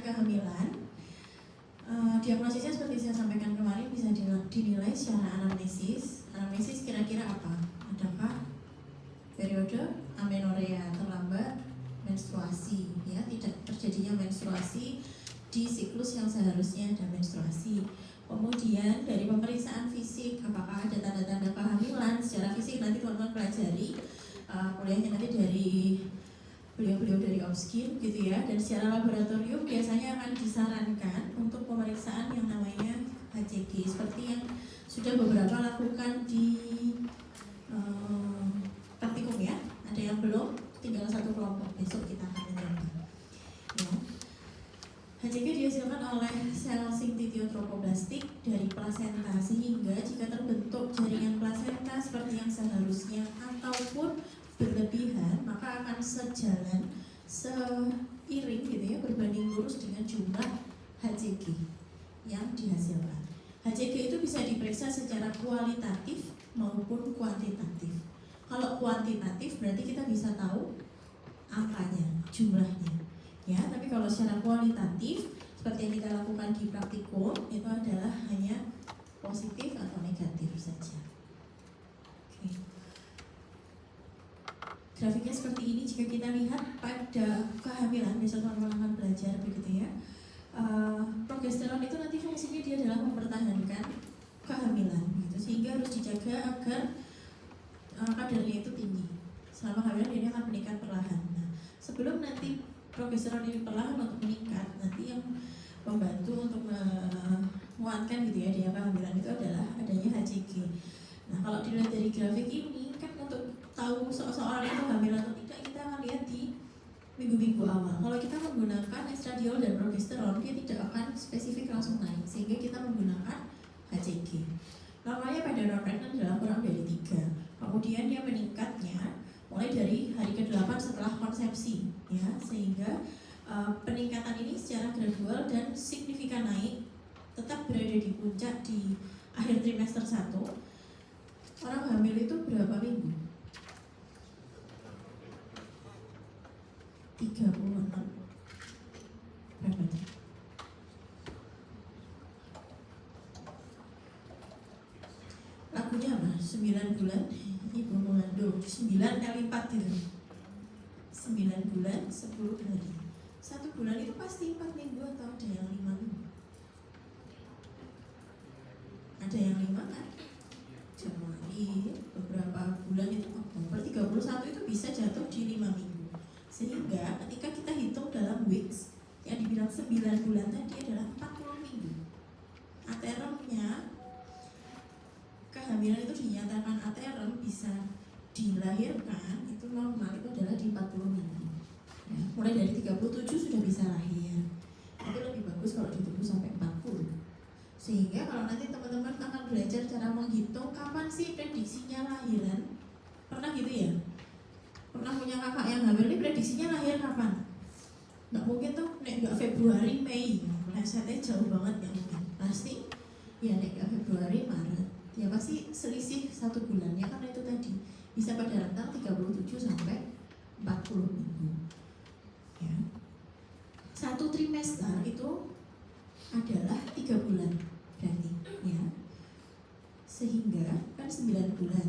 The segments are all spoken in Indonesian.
kehamilan, diagnosisnya seperti saya sampaikan kemarin bisa dinilai secara anamnesis. Anamnesis kira-kira apa? Adakah periode amenorea terlambat, menstruasi, ya tidak terjadinya menstruasi di siklus yang seharusnya ada menstruasi. Kemudian dari pemeriksaan fisik, apakah ada tanda-tanda kehamilan secara fisik, nanti teman-teman pelajari kuliahnya nanti dari beliau-beliau dari Obskin gitu ya. Dan secara laboratorium biasanya akan disarankan untuk pemeriksaan yang namanya HCG seperti yang sudah beberapa lakukan di praktikum ya. Ada yang belum, tinggal satu kelompok, besok kita akan mencoba ya. HCG dihasilkan oleh sel sinktitiotropoblastik dari plasenta, sehingga jika terbentuk jaringan plasenta seperti yang seharusnya ataupun berlebihan, maka akan sejalan, seiring gitu ya, berbanding lurus dengan jumlah HCG yang dihasilkan. HCG itu bisa diperiksa secara kualitatif maupun kuantitatif. Kalau kuantitatif berarti kita bisa tahu angkanya, jumlahnya ya, tapi kalau secara kualitatif seperti yang kita lakukan di praktikum itu adalah hanya positif atau negatif saja. Oke. Grafiknya seperti ini jika kita lihat pada kehamilan, besok teman-teman akan belajar begitu ya. Progesteron itu nanti fungsinya dia adalah mempertahankan kehamilan gitu, sehingga harus dijaga agar kadarnya itu tinggi. Selama kehamilan dia akan meningkat perlahan. Nah, sebelum nanti progesteron ini perlahan untuk meningkat, nanti yang membantu untuk menguatkan gitu ya dia kehamilan itu adalah adanya HCG. Nah, kalau dilihat dari grafik ini kan untuk tahu seorang itu hamil atau tidak kita akan lihat di minggu-minggu awal. Kalau kita menggunakan estradiol dan progesteron, dia tidak akan spesifik langsung naik, sehingga kita menggunakan HCG. Normalnya pada non-pregnant adalah kurang dari 3. Kemudian dia meningkatnya mulai dari hari ke-8 setelah konsepsi ya, sehingga peningkatan ini secara gradual dan signifikan naik, tetap berada di puncak di akhir trimester 1. Orang hamil itu berapa minggu? 36. Berapa itu? Lagunya apa? 9 bulan ibu mengandung, 9 kali 4 gitu. 9 bulan 10 hari. 1 bulan itu pasti 4 minggu atau ada yang 5 minggu? Ada yang 5 kan? Januari, beberapa bulan itu Oktober 31 itu bisa jatuh di 5 minggu. Sehingga ketika kita hitung dalam weeks, yang dibilang 9 bulan tadi adalah 40 minggu. Aterumnya, kehamilan itu dinyatakan aterum bisa dilahirkan itu normal itu adalah di 40 minggu ya. Mulai dari 37 sudah bisa lahir, tapi lebih bagus kalau ditunggu sampai 40. Sehingga kalau nanti teman-teman akan belajar cara menghitung kapan sih prediksinya lahiran, pernah gitu ya? Pernah punya kakak yang hamil, ini prediksinya lahir kapan? Nggak mungkin tuh, nggak Februari, Mei, melesetnya jauh banget, nggak mungkin. Pasti ya nggak Februari, Maret, ya pasti selisih 1 bulan ya, karena itu tadi bisa pada rentang 37 sampai 40 minggu ya. 1 trimester itu adalah 3 bulan berarti ya, sehingga kan 9 bulan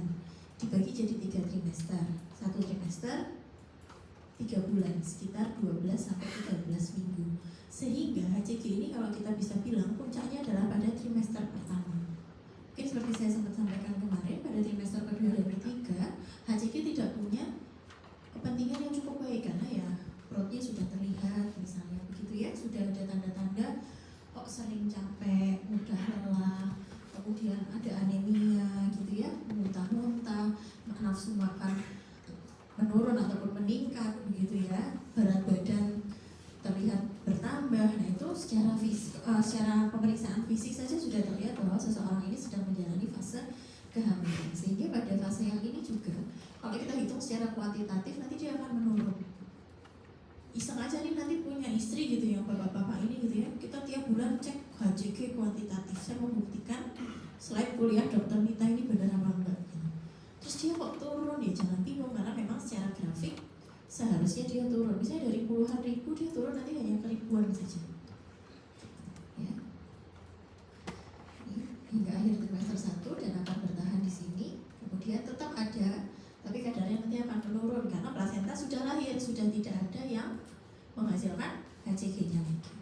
dibagi jadi 3 trimester. 1 trimester 3 bulan, sekitar 12 sampai 13 minggu. Sehingga HCG ini kalau kita bisa bilang puncaknya adalah pada trimester pertama. Mungkin seperti saya sempat sampaikan kemarin, pada trimester kedua dan ketiga HCG tidak punya kepentingan yang cukup baik, karena ya perutnya sudah terlihat misalnya begitu ya, sudah ada tanda-tanda kok sering capek, mudah lelah, kemudian ada anemia gitu ya, muntah-muntah, nafsu makan menurun ataupun meningkat begitu ya, berat badan terlihat bertambah. Nah itu secara pemeriksaan fisik saja sudah terlihat bahwa seseorang ini sedang menjalani fase kehamilan. Sehingga pada fase yang ini juga kalau kita hitung secara kuantitatif nanti dia akan menurun. Iseng aja nih nanti punya istri gitu ya, bapak-bapak ini gitu ya, kita tiap bulan cek HCG kuantitatif. Saya membuktikan slide kuliah dokter Nita ini benar apa enggak gitu. Terus dia kok turun ya, jangan bingung, karena memang secara grafik seharusnya dia turun. Misalnya dari puluhan ribu dia turun nanti hanya ke ribuan saja. sudah tidak ada yang menghasilkan HCG-nya lagi.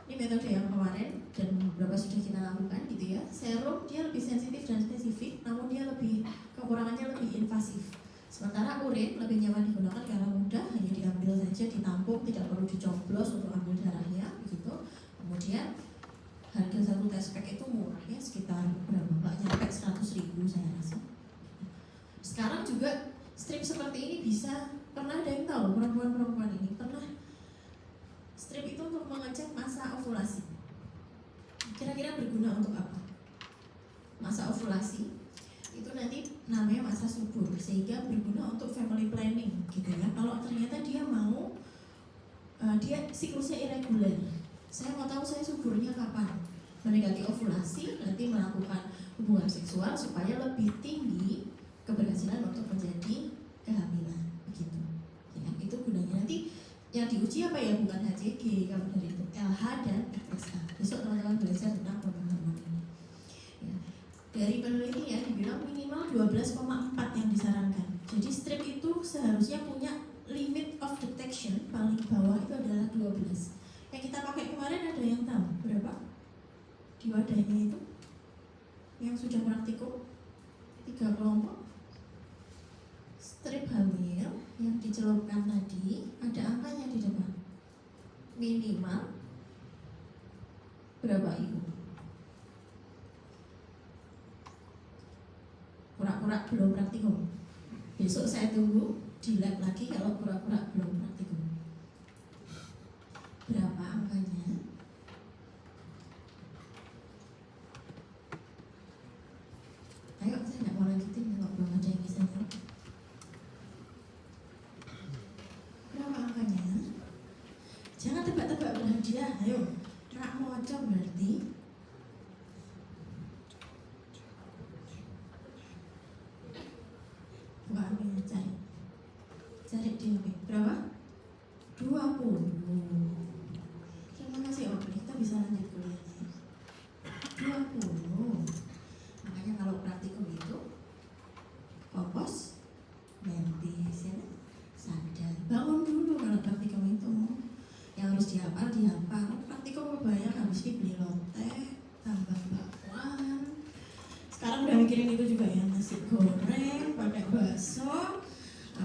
Ini metode yang kemarin dan beberapa sudah kita lakukan gitu ya. Serum dia lebih sensitif dan spesifik, namun dia lebih kekurangannya lebih invasif. Sementara urin lebih nyaman digunakan karena mudah, hanya diambil saja, ditampung, tidak perlu dicoblos untuk ambil darahnya begitu. Kemudian harga satu test pack itu murah ya, sekitar berapa? Nggak nyampe 100.000 saya rasa. Sekarang juga strip seperti ini bisa, pernah ada yang tahu perempuan-perempuan ini pernah strip itu untuk mengecek masa ovulasi. Kira-kira berguna untuk apa? Masa ovulasi itu nanti namanya masa subur, sehingga berguna untuk family planning gitu ya. Kalau ternyata dia mau dia siklusnya irregular, saya mau tahu saya suburnya kapan, mendekati ovulasi nanti melakukan hubungan seksual supaya lebih tinggi keberhasilan untuk menjadi kehamilan begitu ya. Itu gunanya. Nanti yang diuji apa ya, bukan HCG kalau dari itu, LH dan FSH. Besok teman-teman belajar tentang pemahaman ini ya. Dari penelitian dibilang minimal 12,4 yang disarankan. Jadi strip itu seharusnya punya limit of detection paling bawah itu adalah 12. Yang kita pakai kemarin ada yang tahu berapa di wadahnya itu yang sudah praktikum? 3 kelompok strip hamil yang dicelupkan tadi ada angkanya di depan, minimal berapa ibu? Pura-pura belum praktikum. Besok saya tunggu di lab lagi kalau pura-pura belum praktikum. Berapa angkanya? Ayo, saya nggak mau lanjutin kalau belum ada yang bisa jawab. Berapa angkanya? Jangan tebak-tebak berhadiah. Ayo, rak mocok berarti. Buka HP-nya, cari di HP. Berapa? 20. Terima kasih Om, kita bisa lanjut kuliahnya. 20. Makanya kalau praktikum itu fokus, mentis ya, sadar. Bangun dulu kalau praktikum itu. Yang harus dihafal. Praktikum kebanyak habis beli lotek, tambah bakwan. Sekarang udah mikirin itu juga ya, nasi goreng, pakai bakso,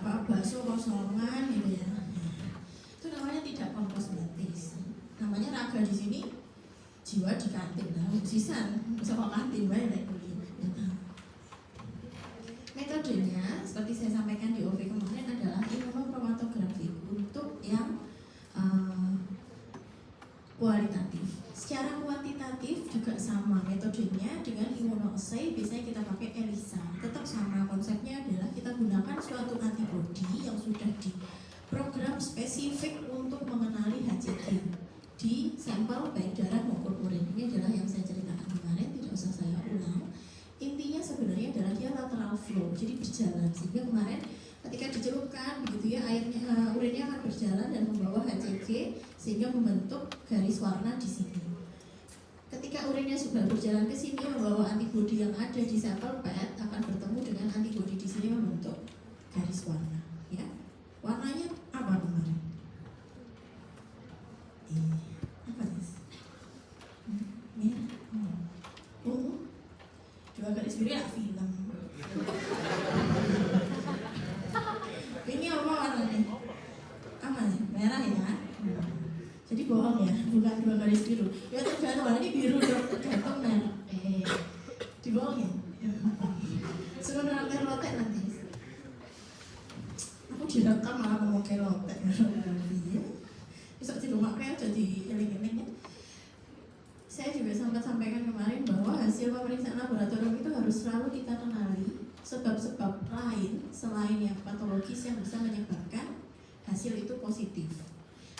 bakso kosongan gitu ya. Itu namanya tidak kompos mentis. Namanya raga di sini, jiwa di kantin. Nah, sisan sama kantin banyak kuliah. Metodenya seperti saya sampaikan di OV kemarin adalah imunokromatografi untuk yang kualitatif. Secara kuantitatif juga sama metodenya dengan immunoassay, biasanya kita pakai ELISA. Tetap sama, konsepnya adalah kita gunakan suatu antibodi yang sudah diprogram spesifik untuk mengenali HCG di sampel baik darah maupun urin. Ini adalah yang saya ceritakan kemarin, tidak usah saya ulang. Intinya sebenarnya adalah dia lateral flow, jadi berjalan, sehingga kemarin ketika dicelupkan begitu ya, airnya urinnya akan berjalan dan membawa HCG sehingga membentuk garis warna di sini. Ketika urinnya sudah berjalan ke sini membawa antibodi yang ada di sampel PET akan bertemu dengan antibodi di sini membentuk garis warna ya. Warnanya apa kemarin? Apa nih? Merah. Ungu. Dua garis biru ya film. Ini apa warnanya? Apa nih? Merah ya? Jadi bohong ya, bukan dua garis biru. Ya tergantung, warna ini biru tergantung merah. Dibohongin. Suruh nerangkan lotek nanti. Aku direkam malah ngomong kayak lotek. Besok di rumah kayak jadi eling-eling ya. Saya juga sempat sampaikan kemarin bahwa hasil pemeriksaan laboratorium itu harus selalu kita kenali sebab-sebab lain selain yang patologis yang bisa menyebabkan hasil itu positif.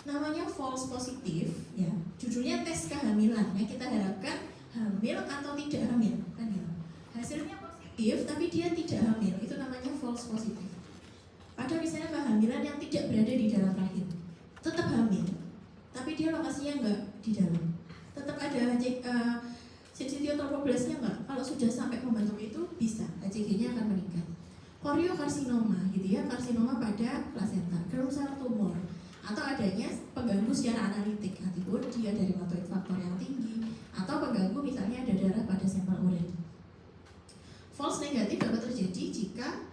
Namanya false positif ya. Judulnya tes kehamilan ya, kita harapkan hamil atau tidak hamil kan ya. Hasilnya positif tapi dia tidak hamil, itu namanya false positif. Ada misalnya kehamilan yang tidak berada di dalam rahim, tetap hamil tapi dia lokasinya enggak di dalam, tetap ada sensitivitasnya enggak. Kalau sudah sampai membentuk itu bisa HCG-nya akan meningkat. Koriokarsinoma gitu ya, karsinoma pada plasenta, germ cell tumor, atau adanya pengganggu secara analitik, antibodi dia dari matoid faktor yang tinggi, atau pengganggu misalnya ada darah pada sampel urin. False negatif dapat terjadi jika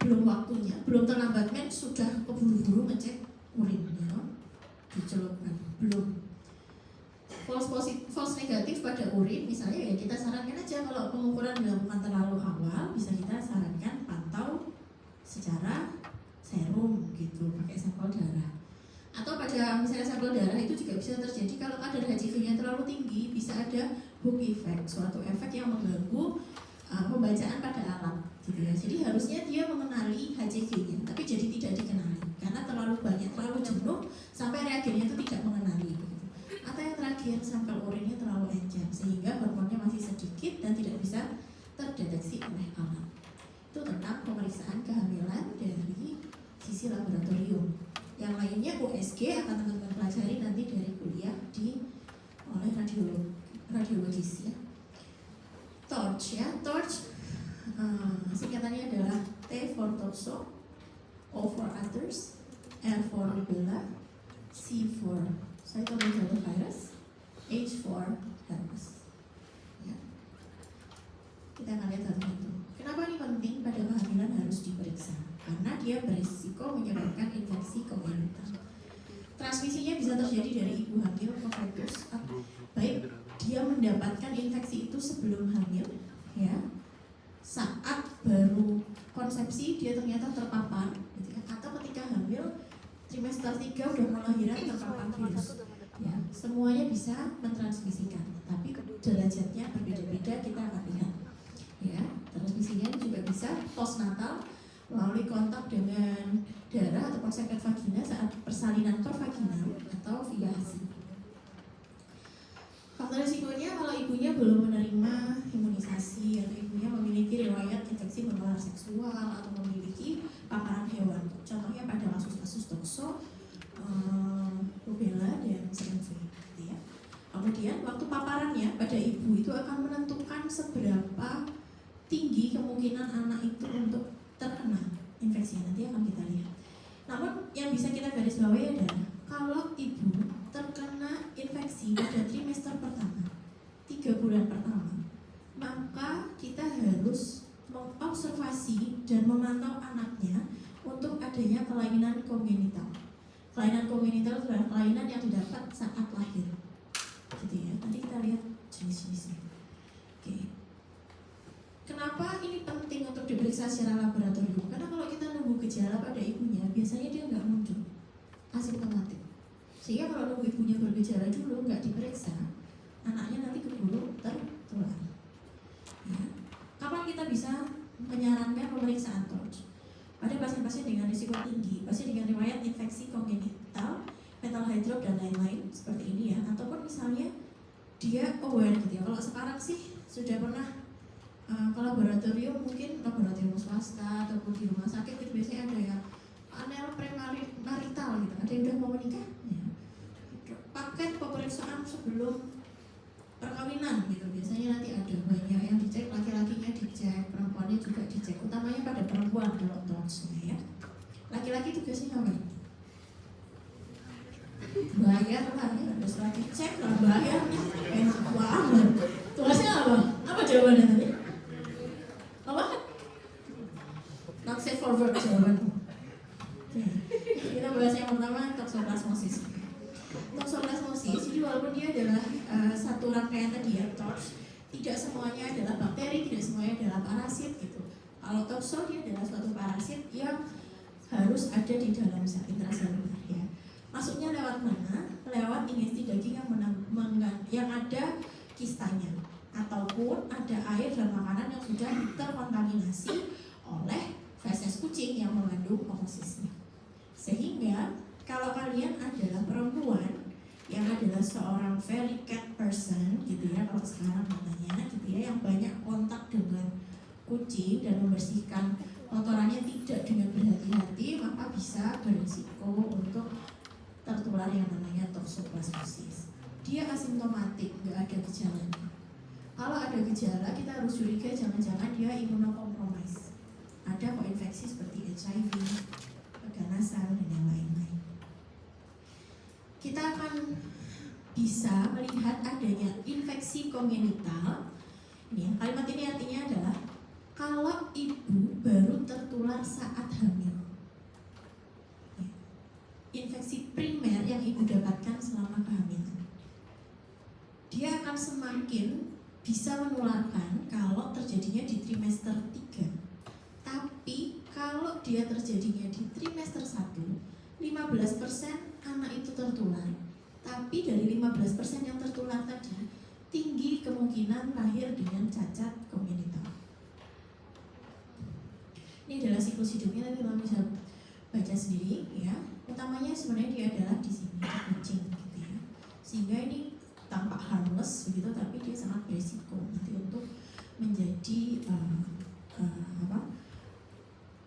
belum waktunya, belum terlambat men sudah keburu-buru ngecek urin, ya, dicelupkan, belum. False negatif pada urin misalnya ya kita sarankan aja kalau pengukuran dilakukan terlalu awal bisa kita sarankan pantau secara serum gitu pakai sampel darah. Atau pada misalnya sampel darah itu juga bisa terjadi kalau kadar HCG-nya terlalu tinggi, bisa ada hook effect, suatu efek yang mengganggu pembacaan pada alat gitu ya. Jadi harusnya dia mengenali HCG-nya tapi jadi tidak dikenali karena terlalu banyak, terlalu jenuh sampai reagennya itu tidak mengenali gitu. Atau yang terakhir sampel urinnya terlalu encer sehingga hormonnya masih sedikit dan tidak bisa terdeteksi oleh alat. Itu tentang pemeriksaan kehamilan dari sisi laboratorium. Yang lainnya USG akan teman-teman pelajari nanti dari kuliah oleh radiologis ya. TORCH ya, TORCH singkatannya adalah T for torso, O for others, R for rubella, C for cytomegalovirus, H for herpes. Ya. Kita akan lihat satu-satu. Kenapa ini penting pada kehamilan harus diperiksa? Karena dia berisiko menyebabkan infeksi kongenital. Transmisinya bisa terjadi dari ibu hamil ke fetus, baik dia mendapatkan infeksi itu sebelum hamil, ya, saat baru konsepsi dia ternyata terpapar, gitu ya, atau ketika hamil trimester 3 udah melahirkan terpapar virus. Ya, semuanya bisa mentransmisikan, tapi derajatnya berbeda-beda kita akan lihat. Ya, transmisinya juga bisa postnatal melalui kontak dengan darah atau sekret vagina saat persalinan pervaginal atau via ASI. Faktor risikonya kalau ibunya belum menerima imunisasi atau ibunya memiliki riwayat infeksi menular seksual atau memiliki paparan hewan. Contohnya pada kasus-kasus tokso, rubella dan CMV. Gitu ya. Kemudian waktu paparannya pada ibu itu akan menentukan seberapa tinggi kemungkinan anak itu untuk terkena infeksi. Nanti akan kita lihat. Namun yang bisa kita garis bawahi adalah kalau ibu terkena infeksi pada trimester pertama, 3 bulan pertama, maka kita harus mengobservasi dan memantau anaknya untuk adanya kelainan kongenital. Kelainan kongenital adalah kelainan yang didapat saat lahir, gitu ya. Nanti kita lihat jenis-jenisnya. Oke. Kenapa ini penting untuk diperiksa secara laboratorium? Karena kalau kita nunggu gejala pada ibunya, biasanya dia nggak muncul, asimptomatik. Sehingga kalau nunggu ibunya bergejala dulu nggak diperiksa, anaknya nanti keburu tertular. Ya. Kapan kita bisa menyarankan pemeriksaan TORCH? Pada pasien-pasien dengan risiko tinggi, pasien dengan riwayat infeksi kongenital, fetal hydrop dan lain-lain seperti ini ya, ataupun misalnya dia aware gitu ya. Kalau sekarang sih sudah pernah ke laboratorium, mungkin laboratorium swasta ataupun di rumah sakit itu biasanya ada ya anel premarital gitu, ada yang udah mau menikah ya. Paket pemeriksaan sebelum perkawinan gitu, biasanya nanti ada banyak yang dicek, laki-lakinya dicek, perempuannya juga dicek, utamanya pada perempuan kalau TORCH-nya ya. Laki-laki tugasnya ngapain? Bayar lah ya, harus lagi cek lah, bayar nih, enak banget. Tugasnya apa? Apa jawabannya tadi? Apa? Not safe for work jawabannya. Kita bahas yang pertama, toxoplasmosis. Toxoplasmosis, jadi walaupun dia adalah satu rangkaian tadi ya, TORCH, tidak semuanya adalah bakteri, tidak semuanya adalah parasit gitu. Kalau toxo dia adalah suatu parasit yang harus ada di dalam sel intraseluler ya. Masuknya lewat mana? Lewat ingesti daging yang ada kistanya, ataupun ada air dan makanan yang sudah terkontaminasi oleh feses kucing yang mengandung oosisnya. Sehingga kalau kalian adalah perempuan yang adalah seorang very cat person gitu ya, kalau sekarang katanya gitu ya, yang banyak kontak dengan kucing dan membersihkan kotorannya tidak dengan berhati-hati, maka bisa berisiko untuk tertular yang namanya toxoplasmosis. Dia asimptomatik, nggak ada gejalanya. Kalau ada gejala kita harus curiga jangan-jangan dia imunokompromis, ada kok infeksi seperti HIV, keganasan dan yang lain-lain. Kita akan bisa melihat adanya infeksi kongenital. Ini, kalimat ini artinya adalah kalau ibu baru tertular saat hamil. Infeksi primer yang ibu dapatkan selama kehamilan, dia akan semakin bisa menularkan kalau terjadinya di trimester 3. Tapi kalau dia terjadinya di trimester 1, 15% anak itu tertular. Tapi dari 15% yang tertular tadi, tinggi kemungkinan lahir dengan cacat kongenital. Ini adalah siklus hidupnya, nanti kamu bisa baca sendiri ya. Utamanya sebenarnya dia adalah di sini, di kucing gitu ya. Sehingga ini tampak harmless begitu, tapi dia sangat berisiko nanti untuk menjadi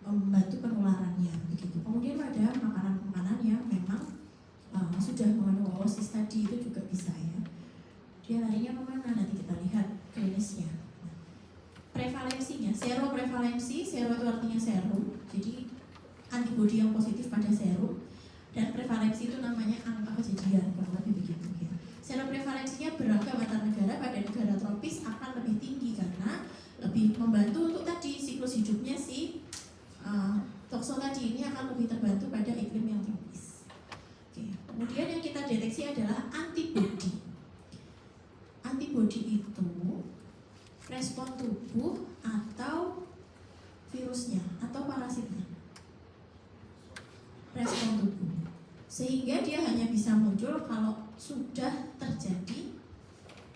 membantu penularannya begitu. Kemudian ada makanan-makanan yang memang sudah mengandung oosis tadi, itu juga bisa ya. Dia larinya kemana? Nanti kita lihat klinisnya. Prevalensinya, seroprevalensi, sero itu artinya serum, jadi antibodi yang positif pada serum, dan prevalensi itu namanya angka kejadian, kurang lebih begitu ya. Seroprevalensinya beragam antar negara. Pada negara tropis akan lebih tinggi karena lebih membantu untuk tadi siklus hidupnya si tokso tadi ini akan lebih terbantu pada iklim yang tropis. Oke. Kemudian yang kita deteksi adalah antibodi. Antibodi itu respon tubuh atau virusnya atau parasitnya. Respon tubuh. Sehingga dia hanya bisa muncul kalau sudah terjadi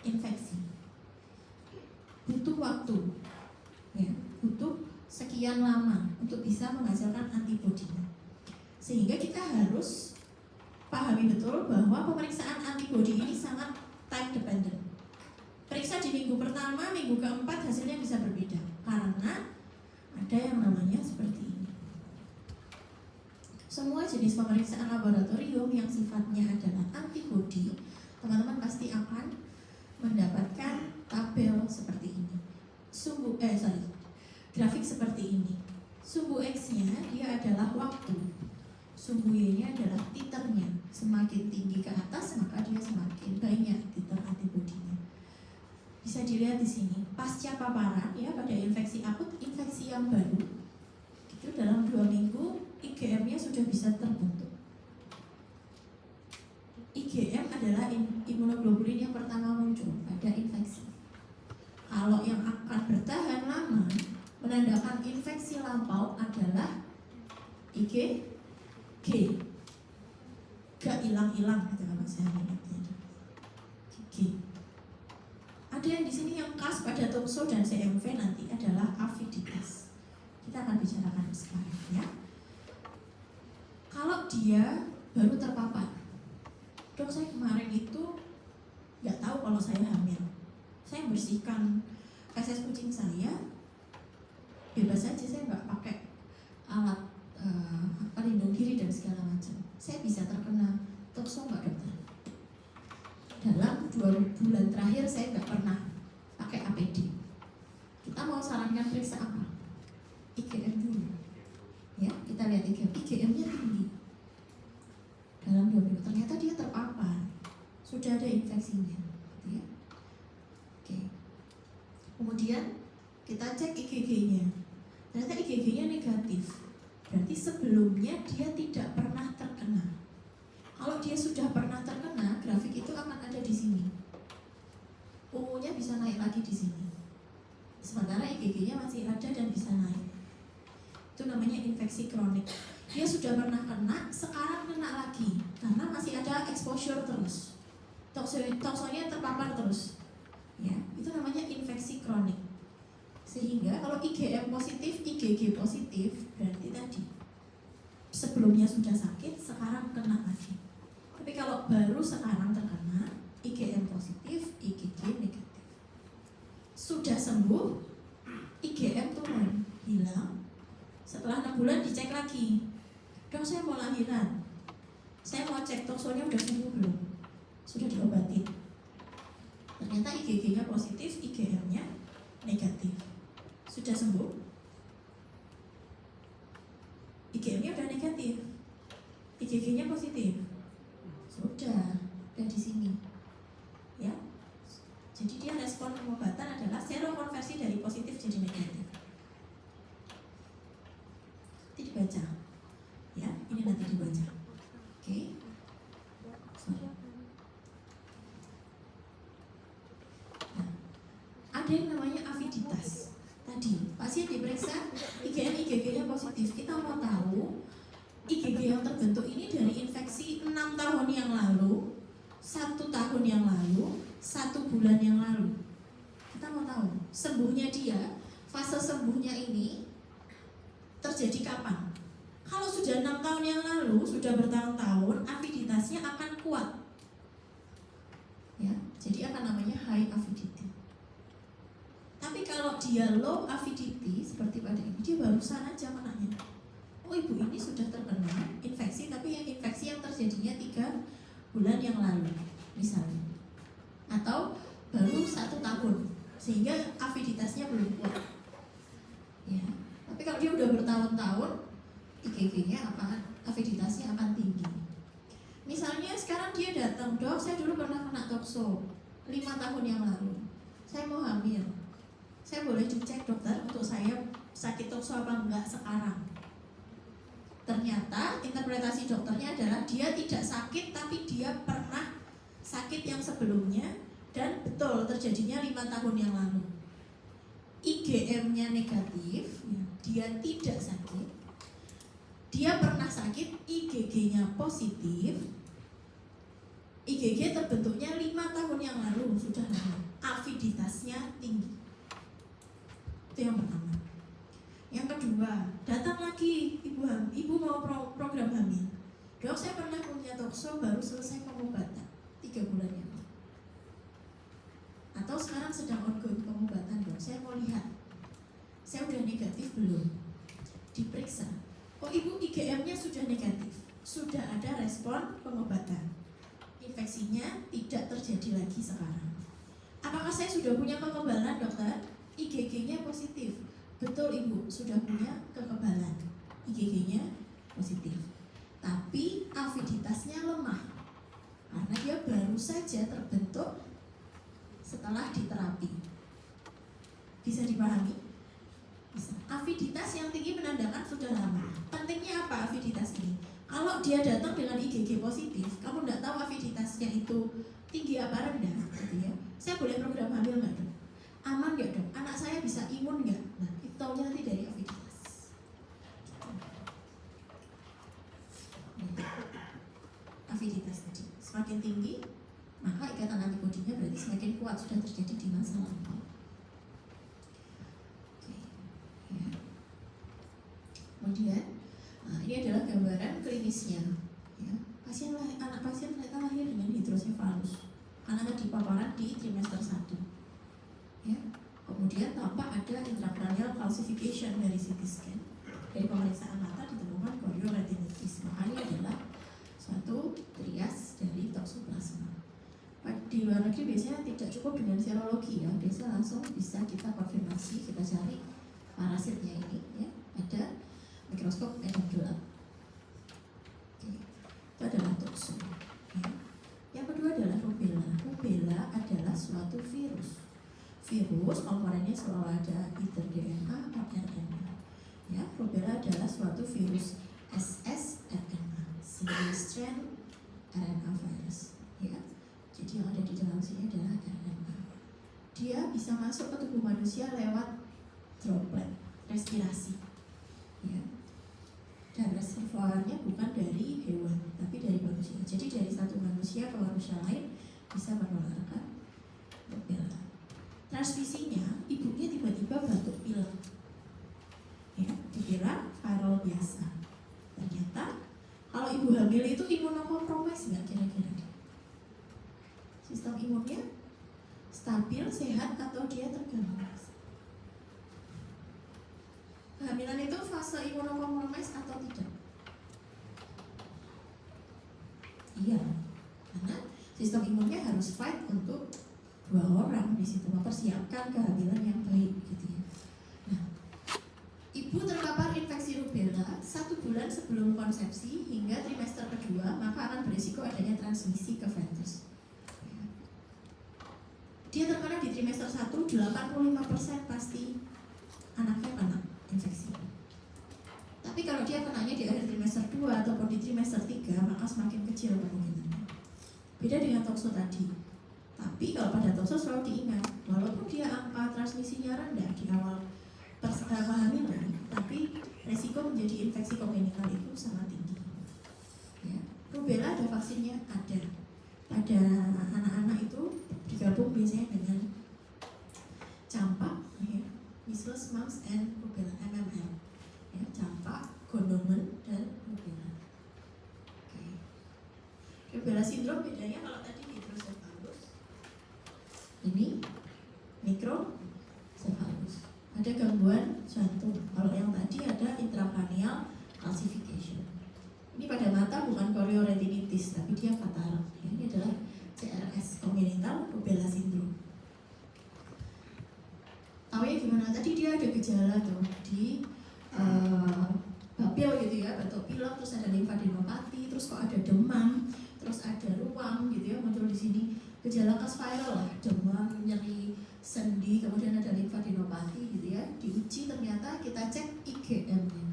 infeksi. Butuh waktu. Ya, butuh sekian lama untuk bisa menghasilkan antibodinya. Sehingga kita harus pahami betul bahwa pemeriksaan antibodi ini sangat time dependent. Periksa di minggu pertama, minggu keempat hasilnya bisa berbeda karena ada yang namanya seperti ini. Semua jenis pemeriksaan laboratorium yang sifatnya adalah antibodi, teman-teman pasti akan mendapatkan tabel seperti ini. Grafik seperti ini. Sumbu X-nya dia adalah waktu. Sumbu Y-nya adalah titernya. Semakin tinggi ke atas maka dia semakin banyak titer antibodinya. Bisa dilihat di sini, pasca paparan ya pada infeksi akut, infeksi yang baru, itu dalam 2 minggu IgM-nya sudah bisa terbentuk. IgM adalah imunoglobulin yang pertama muncul pada infeksi. Kalau yang akan bertahan lama menandakan infeksi lampau adalah IgG. Gak hilang-hilang gitu kalau saya lihatnya. G. Ada yang di sini yang khas pada tokso dan CMV nanti adalah aviditas. Kita akan bicarakan sekarang ya. Kalau dia baru terpapar, dok saya kemarin itu nggak tahu kalau saya hamil. Saya bersihkan feses kucing saya, bebas saja, saya nggak pakai alat pelindung diri dan segala macam. Saya bisa terkena tokso nggak dokter? Dalam 2 bulan terakhir saya nggak pernah pakai APD. Kita mau sarankan periksa apa? IgM dulu. Ya, kita lihat IgM-nya tinggi. Dalam 2 minggu ternyata dia terpapar, sudah ada infeksinya. Ya. Oke. Kemudian kita cek IgG-nya. Ternyata IgG-nya negatif. Berarti sebelumnya dia tidak pernah terkena. Kalau dia sudah pernah terkena, grafik itu akan ada di sini. Ungunya bisa naik lagi di sini. Sementara IgG-nya masih ada dan bisa naik. Itu namanya infeksi kronik. Dia sudah pernah kena, sekarang kena lagi karena masih ada exposure terus. Toksonya terpapar terus. Ya, itu namanya infeksi kronik. Sehingga kalau IgM positif, IgG positif, berarti tadi sebelumnya sudah sakit, sekarang kena lagi. Tapi kalau baru sekarang terkena, IgM positif, IgG negatif. Sudah sembuh, IgM turun, hilang. Setelah 6 bulan dicek lagi. Dok, saya mau lahiran. Saya mau cek toksonya udah sembuh belum? Sudah diobatin. Ternyata IgG-nya positif, IgM-nya negatif. Sudah sembuh? IgM-nya udah negatif, IgG-nya positif, sudah di sini, ya. Jadi dia respon pengobatan adalah serokonversi dari positif jadi negatif. Nanti dibaca, ya. Ini nanti dibaca. Oke. Sorry. Nah, ada yang namanya aviditas. Tadi pasien diperiksa IgM IgG-nya positif. Kita mau tahu IgG yang terbentuk ini dari infeksi 6 tahun yang lalu, 1 tahun yang lalu, 1 bulan yang lalu. Kita mau tahu sembuhnya dia, fase sembuhnya ini terjadi kapan. Kalau sudah 6 tahun yang lalu, sudah bertahun-tahun, aviditasnya akan kuat, ya. Jadi akan namanya high avidity. Tapi kalau dia low avidity seperti pada ini, dia barusan aja kenanya. Oh, ibu ini sudah terkena infeksi, tapi yang infeksi yang terjadinya 3 bulan yang lalu misalnya, atau baru 1 tahun, sehingga aviditasnya belum kuat, ya. Tapi kalau dia udah bertahun-tahun, IgG-nya aviditasnya akan tinggi. Misalnya sekarang dia datang, dok, saya dulu pernah kena tokso 5 tahun yang lalu, saya mau hamil, saya boleh dicek dokter untuk saya sakit tokso apa enggak sekarang. Ternyata interpretasi dokternya adalah dia tidak sakit, tapi dia pernah sakit yang sebelumnya, dan betul terjadinya 5 tahun yang lalu. IgM-nya negatif, ya, dia tidak sakit, dia pernah sakit, IgG-nya positif, IgG terbentuknya 5 tahun yang lalu, sudah lama, aviditasnya tinggi. Itu yang pertama. Yang kedua, datang lagi ibu mau program hamil. Dok, saya pernah punya tokso, baru selesai pengobatan 3 bulan yang lalu. Atau sekarang sedang ongoing pengobatan, dok, saya mau lihat, saya udah negatif belum? Diperiksa. Oh, ibu IgM-nya sudah negatif, sudah ada respon pengobatan, infeksinya tidak terjadi lagi sekarang. Apakah saya sudah punya kekebalan, dokter? IgG-nya positif. Betul, ibu sudah punya kekebalan, IgG-nya positif, tapi aviditasnya lemah karena dia baru saja terbentuk setelah diterapi. Bisa dipahami? Bisa. Aviditas yang tinggi menandakan sudah lama. Pentingnya apa aviditas ini? Kalau dia datang dengan IgG positif, kamu tidak tahu aviditasnya itu tinggi apa rendah, gitu ya. Saya boleh program hamil nggak, dok? Aman nggak, dok? Anak saya bisa imun nggak? Nah, itu taunya nanti dari aviditas. Aviditas tadi semakin tinggi, maka ikatan antibodinya berarti semakin kuat, sudah terjadi di masa lalu. Oke, ya. Kemudian, ini adalah gambaran klinisnya. Ya. Anak pasien ternyata lahir dengan hidrosefalus karena dipaparan di trimester 1. Ya. Kemudian tampak ada intracranial calcification dari CT scan. Dari pemeriksaan mata ditemukan chorioretinitis. Maka ini adalah suatu trias dari toksoplasma. Di luar negeri biasanya tidak cukup dengan serologi, ya, biasa langsung bisa kita konfirmasi, kita cari parasitnya ini, ya, ada mikroskop medan gelap. Oke. Itu adalah tokso. Ya. Yang kedua adalah rubella. Rubella adalah suatu virus. Virus komponennya selalu ada either DNA atau RNA. Ya, rubella adalah suatu virus ssRNA, single strand RNA virus. Ya, jadi yang ada di dalam sini adalah RNA. Dia bisa masuk ke tubuh manusia lewat droplet, respirasi. Ya, dan reservoirnya bukan dari hewan, tapi dari manusia. Jadi dari satu manusia ke manusia lain bisa menularkan rubella. Transmisinya, ibunya tiba-tiba batuk pilek, ya, dikira viral biasa. Ternyata kalau ibu hamil itu imunokompromis nggak kira-kira? Sistem imunnya stabil, sehat, atau dia terganggu? Kehamilan itu fase imunokompromis atau tidak? Iya, karena sistem imunnya harus fight untuk 2 orang di situ, mempersiapkan kehamilan yang baik, gitu ya. Nah, ibu terpapar infeksi rubella 1 bulan bulan sebelum konsepsi hingga trimester kedua, maka akan berisiko adanya transmisi ke fetus. Dia terkena di trimester 1, 85% pasti anaknya kena infeksi. Tapi kalau dia kenanya di akhir trimester 2 ataupun di trimester 3, maka semakin kecil kemungkinannya. Beda dengan tokso tadi. Tapi kalau pada tokso selalu diingat, walaupun dia angka transmisinya rendah di awal kehamilan, tapi resiko menjadi infeksi kongenital itu sangat tinggi. Ya. Rubella ada vaksinnya, ada. Pada anak-anak itu digabung biasanya dengan campak, ya, measles, mumps, and rubella (MMR). Ya, campak, gondomen, dan rubella. Okay. Rubella sindrom bedanya kalau tadi hidrosefalus, ini mikrocephalus. Ada gangguan jantung. Kalau yang tadi ada intracranial calcification. Ini pada mata bukan chorioretinitis, tapi dia katarak. Ini adalah CRS, congenital rubella syndrome. Tahu ya gimana? Tadi dia ada gejala tuh di bapil gitu ya, batuk pilek, terus ada limfadenopati, terus kok ada demam, terus ada ruam gitu ya muncul di sini. Gejala khas viral lah, demam, nyeri sendi, kemudian ada limfadenopati gitu ya. Diuji ternyata kita cek IgM-nya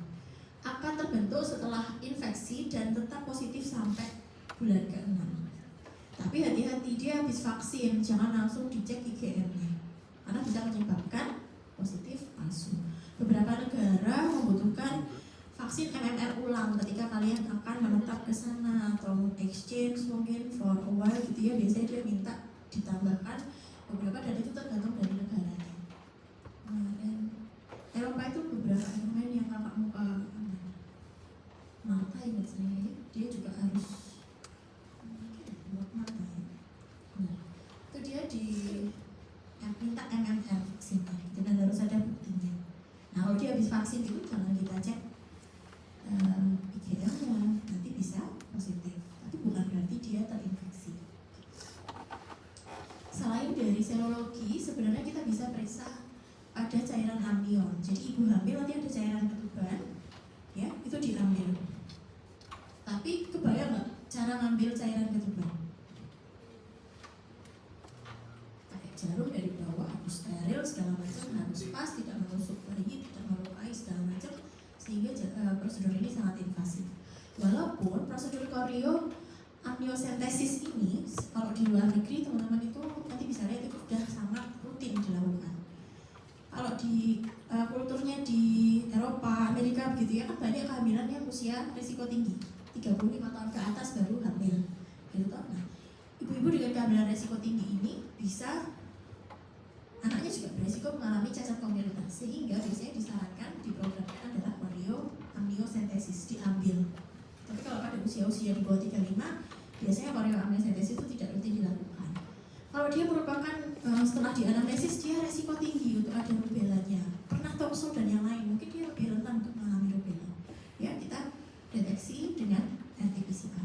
akan terbentuk setelah infeksi dan tetap positif sampai bulan ke-6. Tapi hati-hati, dia habis vaksin, jangan langsung dicek IgM-nya karena bisa menyebabkan positif palsu. Beberapa negara membutuhkan vaksin MMR ulang ketika kalian akan menetap ke sana atau exchange mungkin for a while gitu ya. Biasanya dia minta ditambahkan beberapa, dan itu tergantung dari negaranya. Nah, dan Eropa itu beberapa yang lain yang kakak muka Malta ingat saya, dia juga harus buat mata ya. Nah, itu dia minta MMR vaksinnya gitu, dan harus ada buktinya. Nah, kalau dia habis vaksin itu jangan kita cek IgM-nya, nanti bisa positif, tapi bukan berarti dia terinfeksi. Selain dari serologi, sebenarnya kita bisa periksa ada cairan amnion. Jadi ibu hamil nanti ada cairan ketuban, ya itu diambil. Tapi kebayang nggak cara ngambil cairan ketuban? Pakai jarum dari bawah, harus steril segala macam, harus pas, tidak menusuk bayi, tidak melukai segala macam, sehingga prosedur ini sangat invasif. Walaupun prosedur korio amniosentesis ini kalau di luar negeri teman-teman itu nanti bisa lihat itu sudah sangat rutin dilakukan. Kalau di kulturnya di Eropa, Amerika begitu ya, kan banyak kehamilan yang usia risiko tinggi, 35 tahun ke atas baru hamil gitu toh. Nah, ibu-ibu dengan kehamilan risiko tinggi ini bisa anaknya juga berisiko mengalami cacat kongenital, sehingga biasanya disarankan diprogramkan adalah korio amniosentesis diambil. Tapi kalau pada usia-usia di bawah 35, biasanya korio amniosentesis itu tidak rutin dilakukan. Kalau dia merupakan setelah dianamnesis dia resiko tinggi untuk ada rubellanya, pernah tokso dan yang lain, mungkin dia lebih rentan untuk mengalami rubella. Ya, kita deteksi dengan RT-PCR.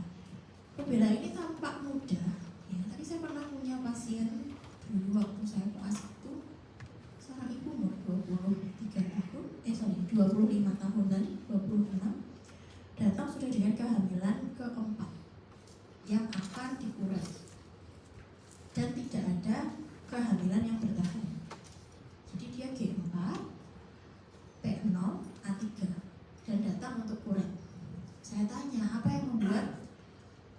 Rubella ini tampak mudah. Ya, tadi saya pernah punya pasien dulu waktu saya koas itu, seorang ibu umur 25 tahunan, 26, datang sudah dengan kehamilan keempat yang akan dikuret dan tidak ada kehamilan yang bertahan. Jadi dia G4, P0, A3 dan datang untuk kuret. Saya tanya apa yang membuat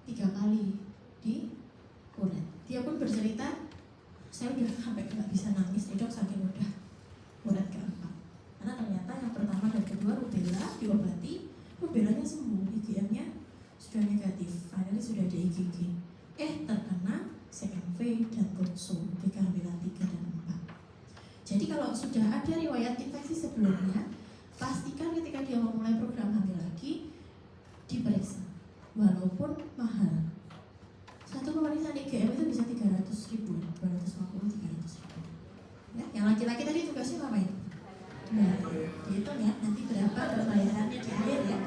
3 kali di kuret. Dia pun bercerita, saya udah sampai nggak bisa nangis, dok saking udah kuret keempat. Karena ternyata yang pertama dan kedua rubella diobati, rubellanya sembuh, IgM-nya sudah negatif, finally sudah ada IgG. Terkena CMV dan tokso di kehamilan 3 dan 4. Jadi kalau sudah ada riwayat infeksi sebelumnya, pastikan ketika dia mau mulai program hamil lagi diperiksa, walaupun mahal. Satu pemeriksaan IgM itu bisa 300.000, 250-300.000. Ya, yang laki-laki tadi tugasnya ngapain? Nah, dihitung ya, nanti berapa pembayarannya di akhir ya.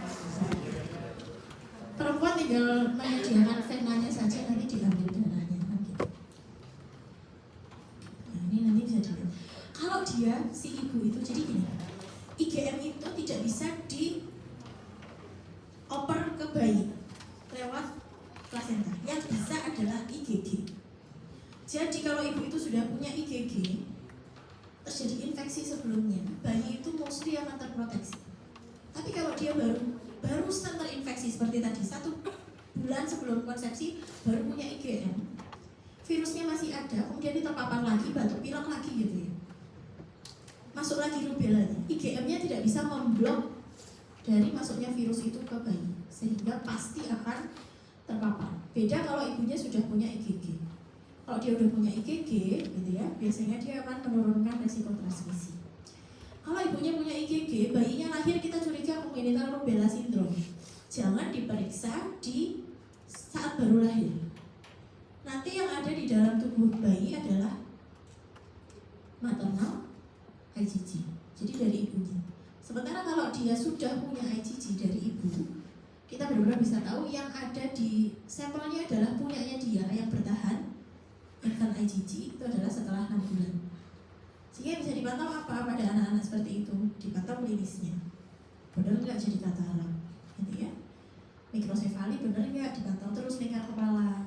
Perempuan tinggal menyediakan venanya saja, nanti diambil darahnya kan gitu. Nah, ini nanti bisa dilihat. Kalau dia si ibu itu, jadi gini, IgM itu tidak bisa bayi lewat plasenta. Yang bisa adalah IgG. Jadi kalau ibu itu sudah punya IgG, terjadi infeksi sebelumnya, bayi itu mostly akan terproteksi. Tapi kalau dia barusan terinfeksi seperti tadi, 1 bulan sebelum konsepsi baru punya IgM, virusnya masih ada, kemudian terpapar lagi, batuk pilek lagi gitu ya, masuk lagi rubellanya, IgM-nya tidak bisa memblok dari masuknya virus itu ke bayi, sehingga pasti akan terpapar. Beda kalau ibunya sudah punya IgG. Kalau dia udah punya IgG gitu ya, biasanya dia akan menurunkan resiko transmisi. Kalau ibunya punya IgG, bayinya lahir kita curiga congenital rubella syndrome, jangan diperiksa di saat baru lahir. Nanti yang ada di dalam tubuh bayi adalah maternal IgG, jadi dari ibunya. Sementara kalau dia sudah punya IgG dari ibu, kita benar-benar bisa tahu yang ada di sampelnya adalah punyanya dia yang bertahan. Infant IgG itu adalah setelah 6 bulan. Sehingga bisa dipantau apa pada anak-anak seperti itu, dipantau klinisnya. Benar nggak jadi katarak, gitu ya? Mikrosefali benar nggak, dipantau terus lingkar kepala.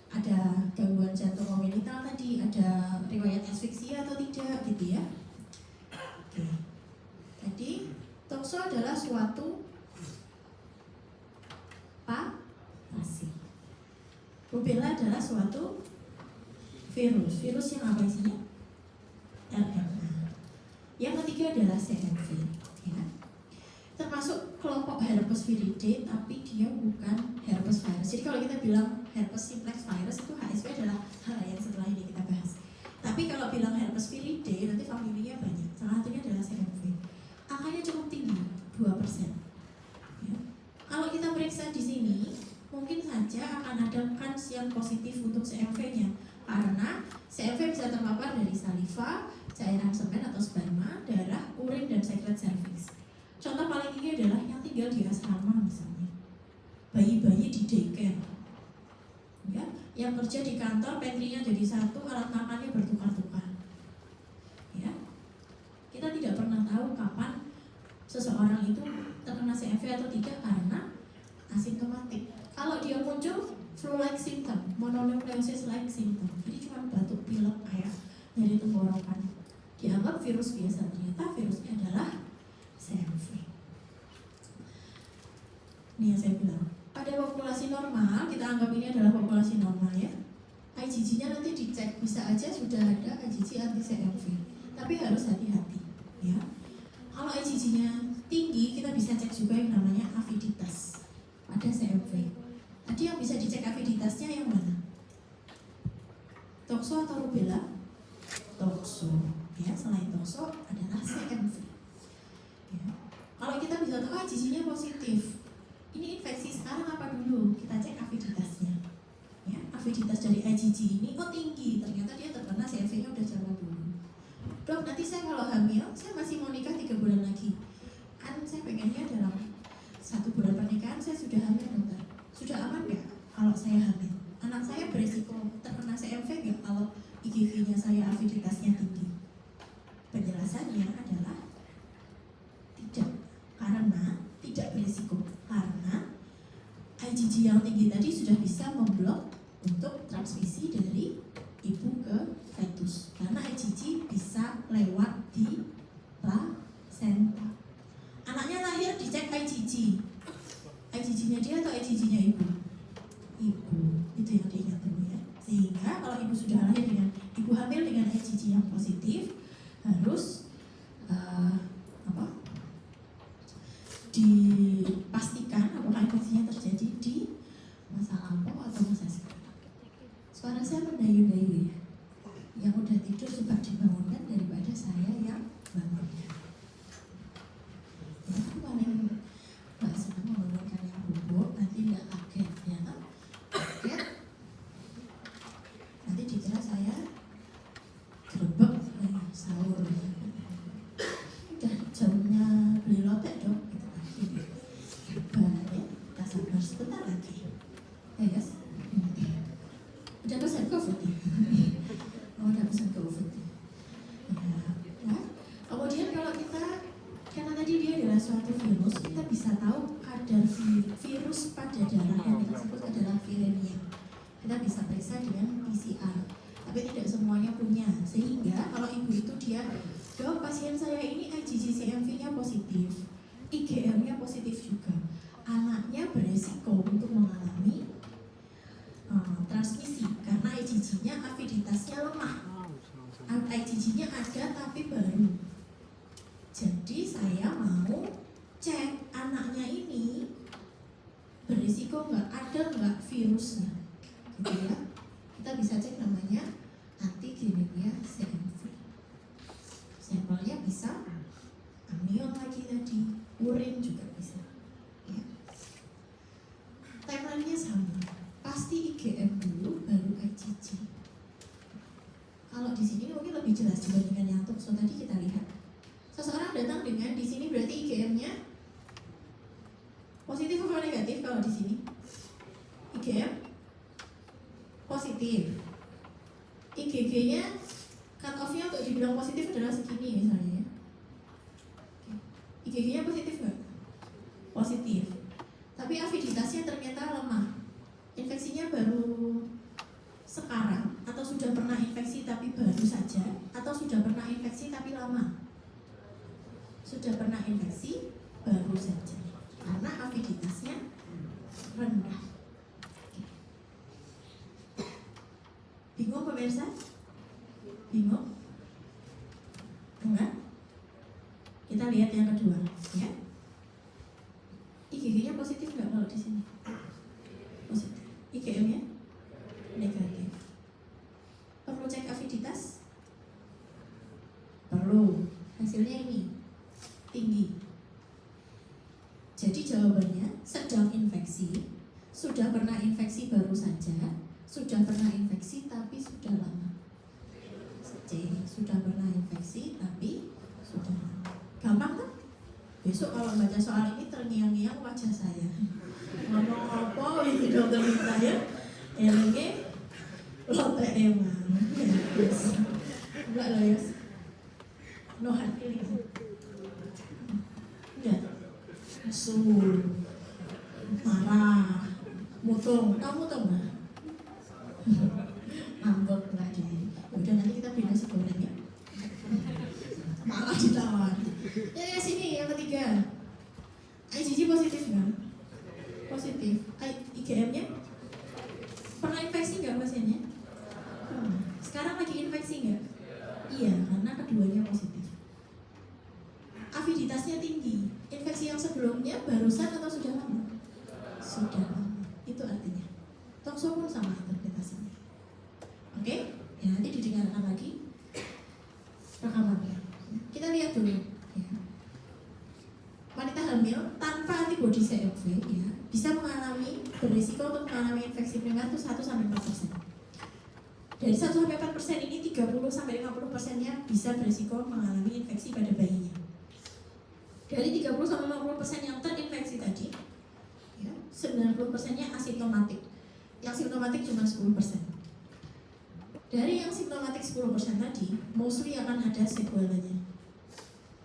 Ada gangguan jantung kongenital tadi, ada riwayat asfiksia atau tidak, gitu ya? Oke. Jadi tokso adalah suatu patasi. Rubella adalah suatu virus yang apa isinya? RNA. Yang ketiga adalah CMV, ya. Termasuk kelompok herpes viridae, tapi dia bukan herpes virus. Jadi kalau kita bilang herpes simplex virus itu HSV adalah hal yang setelah ini kita bahas. Tapi kalau bilang herpes viridae nanti familinya banyak. Salah satunya adalah CMV. Angkanya cukup tinggi, 2%. Ya. Kalau kita periksa di sini, mungkin saja akan ada kans yang positif untuk CMV-nya. Karena CMV bisa terpapar dari saliva, cairan semen atau sperma, darah, urin, dan sekret serviks. Contoh paling tinggi adalah yang tinggal di asrama misalnya, bayi-bayi di daycare, ya, yang kerja di kantor, pantry-nya jadi satu, alat makannya bertukar-tukar. Ya, kita tidak pernah tahu kapan seseorang itu terkena CMV atau tidak karena asimptomatik. Kalau dia muncul flu-like symptom, mononucleosis-like symptom, jadi cuma batuk pilek kayak dari tenggorokan, dianggap virus biasa, ternyata virusnya adalah CMV. Ini yang saya bilang, pada populasi normal, kita anggap ini adalah populasi normal ya, IgG-nya nanti dicek, bisa aja sudah ada IgG anti CMV, tapi harus hati-hati ya. Kalau IgG-nya tinggi, kita bisa cek juga yang namanya aviditas pada CMV. Tadi yang bisa dicek aviditasnya yang mana? Tokso atau rubella? Tokso. Ya, selain tokso adalah CMV. Ya. Kalau kita bisa tahu IgG-nya positif, ini infeksi sekarang apa dulu? Kita cek aviditasnya. Ya, aviditas dari IgG ini tinggi, ternyata dia terkena CMV-nya udah jauh dulu. Dok, nanti saya kalau hamil, saya masih mau nikah 3 bulan lagi. Kan saya pengennya dalam 1 bulan pernikahan saya sudah hamil, dokter. Sudah aman nggak kalau saya hamil? Anak saya beresiko terkena CMV nggak kalau IgG-nya saya aviditasnya tinggi? Penjelasannya adalah tidak, karena tidak beresiko, karena IgG yang tinggi tadi sudah bisa memblok untuk transmisi dari ibu ke fetus, karena IgG bisa lewat di plasenta. Anaknya lahir dicek IgG, IgG-nya dia atau IgG-nya ibu? Ibu, itu yang diingat dulu ya. Sehingga kalau ibu sudah lahir dengan, ibu hamil dengan IgG yang positif, harus dipastikan apakah infeksinya terjadi di masa lampau atau masa sekarang. Suara saya mendayu-dayu ya. Yang udah tidur coba dibangunkan daripada saya yang bangunnya. Ya, aku paling nggak senang membangunkan yang bubuk, nanti nggak kaget ya kan? Kaget, nanti dikira saya gerebek sahur. Udah jamnya beli lotek dong, gitu kan? Ya, kita sabar sebentar lagi. Ya guys, udah pesan GoFood ya? Oh, udah pesan GoFood ya? Ya. Kemudian kalau kita, karena tadi dia adalah suatu virus, kita bisa tahu kadar virus virus pada darah yang kita sebut adalah viremia. Kita bisa periksa dengan PCR, tapi tidak semuanya punya. Sehingga kalau ibu itu dia, dok pasien saya ini IgG-CMV-nya positif, IgM-nya positif juga, anaknya beresiko untuk mengalami transmisi karena IgG-nya aviditasnya lemah. IgG-nya ada tapi baru. Jadi saya mau cek anaknya ini berisiko nggak, ada nggak virusnya, gitu ya. Kita bisa cek namanya antigenemia CMV. Sampelnya bisa amnion lagi tadi, urin juga bisa. Ya. Timeline-nya sama, pasti IgM dulu baru IgG. Kalau di sini mungkin lebih jelas dibandingkan yang toxo tadi kita lihat. Seseorang datang dengan di sini berarti IgM-nya positif atau negatif kalau di sini? IgM positif. IgG-nya cut off-nya untuk dibilang positif adalah segini misalnya. IgG-nya positif nggak? Positif. Tapi aviditasnya ternyata lemah. Infeksinya baru sekarang, atau sudah pernah infeksi tapi baru saja, atau sudah pernah infeksi tapi lama? Sudah pernah infeksi baru saja, karena aviditasnya rendah. Bingung pemirsa? Bingung? Enggak? Kita lihat yang kedua, ya. IgG-nya positif nggak kalau di sini? Positif. IgM-nya negatif. Perlu cek aviditas? Perlu. Hasilnya ini tinggi. Jadi jawabannya sedang infeksi, sudah pernah infeksi baru saja, sudah pernah infeksi tapi sudah lama. C. Sudah pernah infeksi tapi sudah lama. Gampang kan? Besok kalau baca soal ini terngiang-ngiang wajah saya. Ngomong apa ini dokter minta ya? Elenge lotek emang. Enggak loh ya. No hard feeling. Enggak. Asul. Marah. Mutung. Kamu tahu nggak? Ngambek lagi. Udah nanti kita beli nasi goreng ya. Malah ditawan. Ya sini yang ketiga. IgG positif nggak? Positif. IgM-nya pernah infeksi nggak pasiennya? Sekarang lagi infeksi nggak? Iya, karena keduanya positif. Aviditasnya tinggi. Infeksi yang sebelumnya barusan atau sudah lama? Sudah lama. Itu artinya. Toxo pun sama interpretasinya. Oke? Ya, nanti didengarkan lagi rekamannya. Kita lihat dulu. Ya. Wanita hamil tanpa antibodi CMV ya, bisa mengalami berisiko untuk mengalami infeksi primer itu 1-4%. Dari 1-4% ini 30-50%-nya bisa berisiko mengalami infeksi pada bayinya. Dari 30-50% yang terinfeksi tadi, ya, 90%-nya asimptomatik. Yang simptomatik cuma 10%. Dari yang simptomatik 10% tadi, mostly akan ada sequelanya.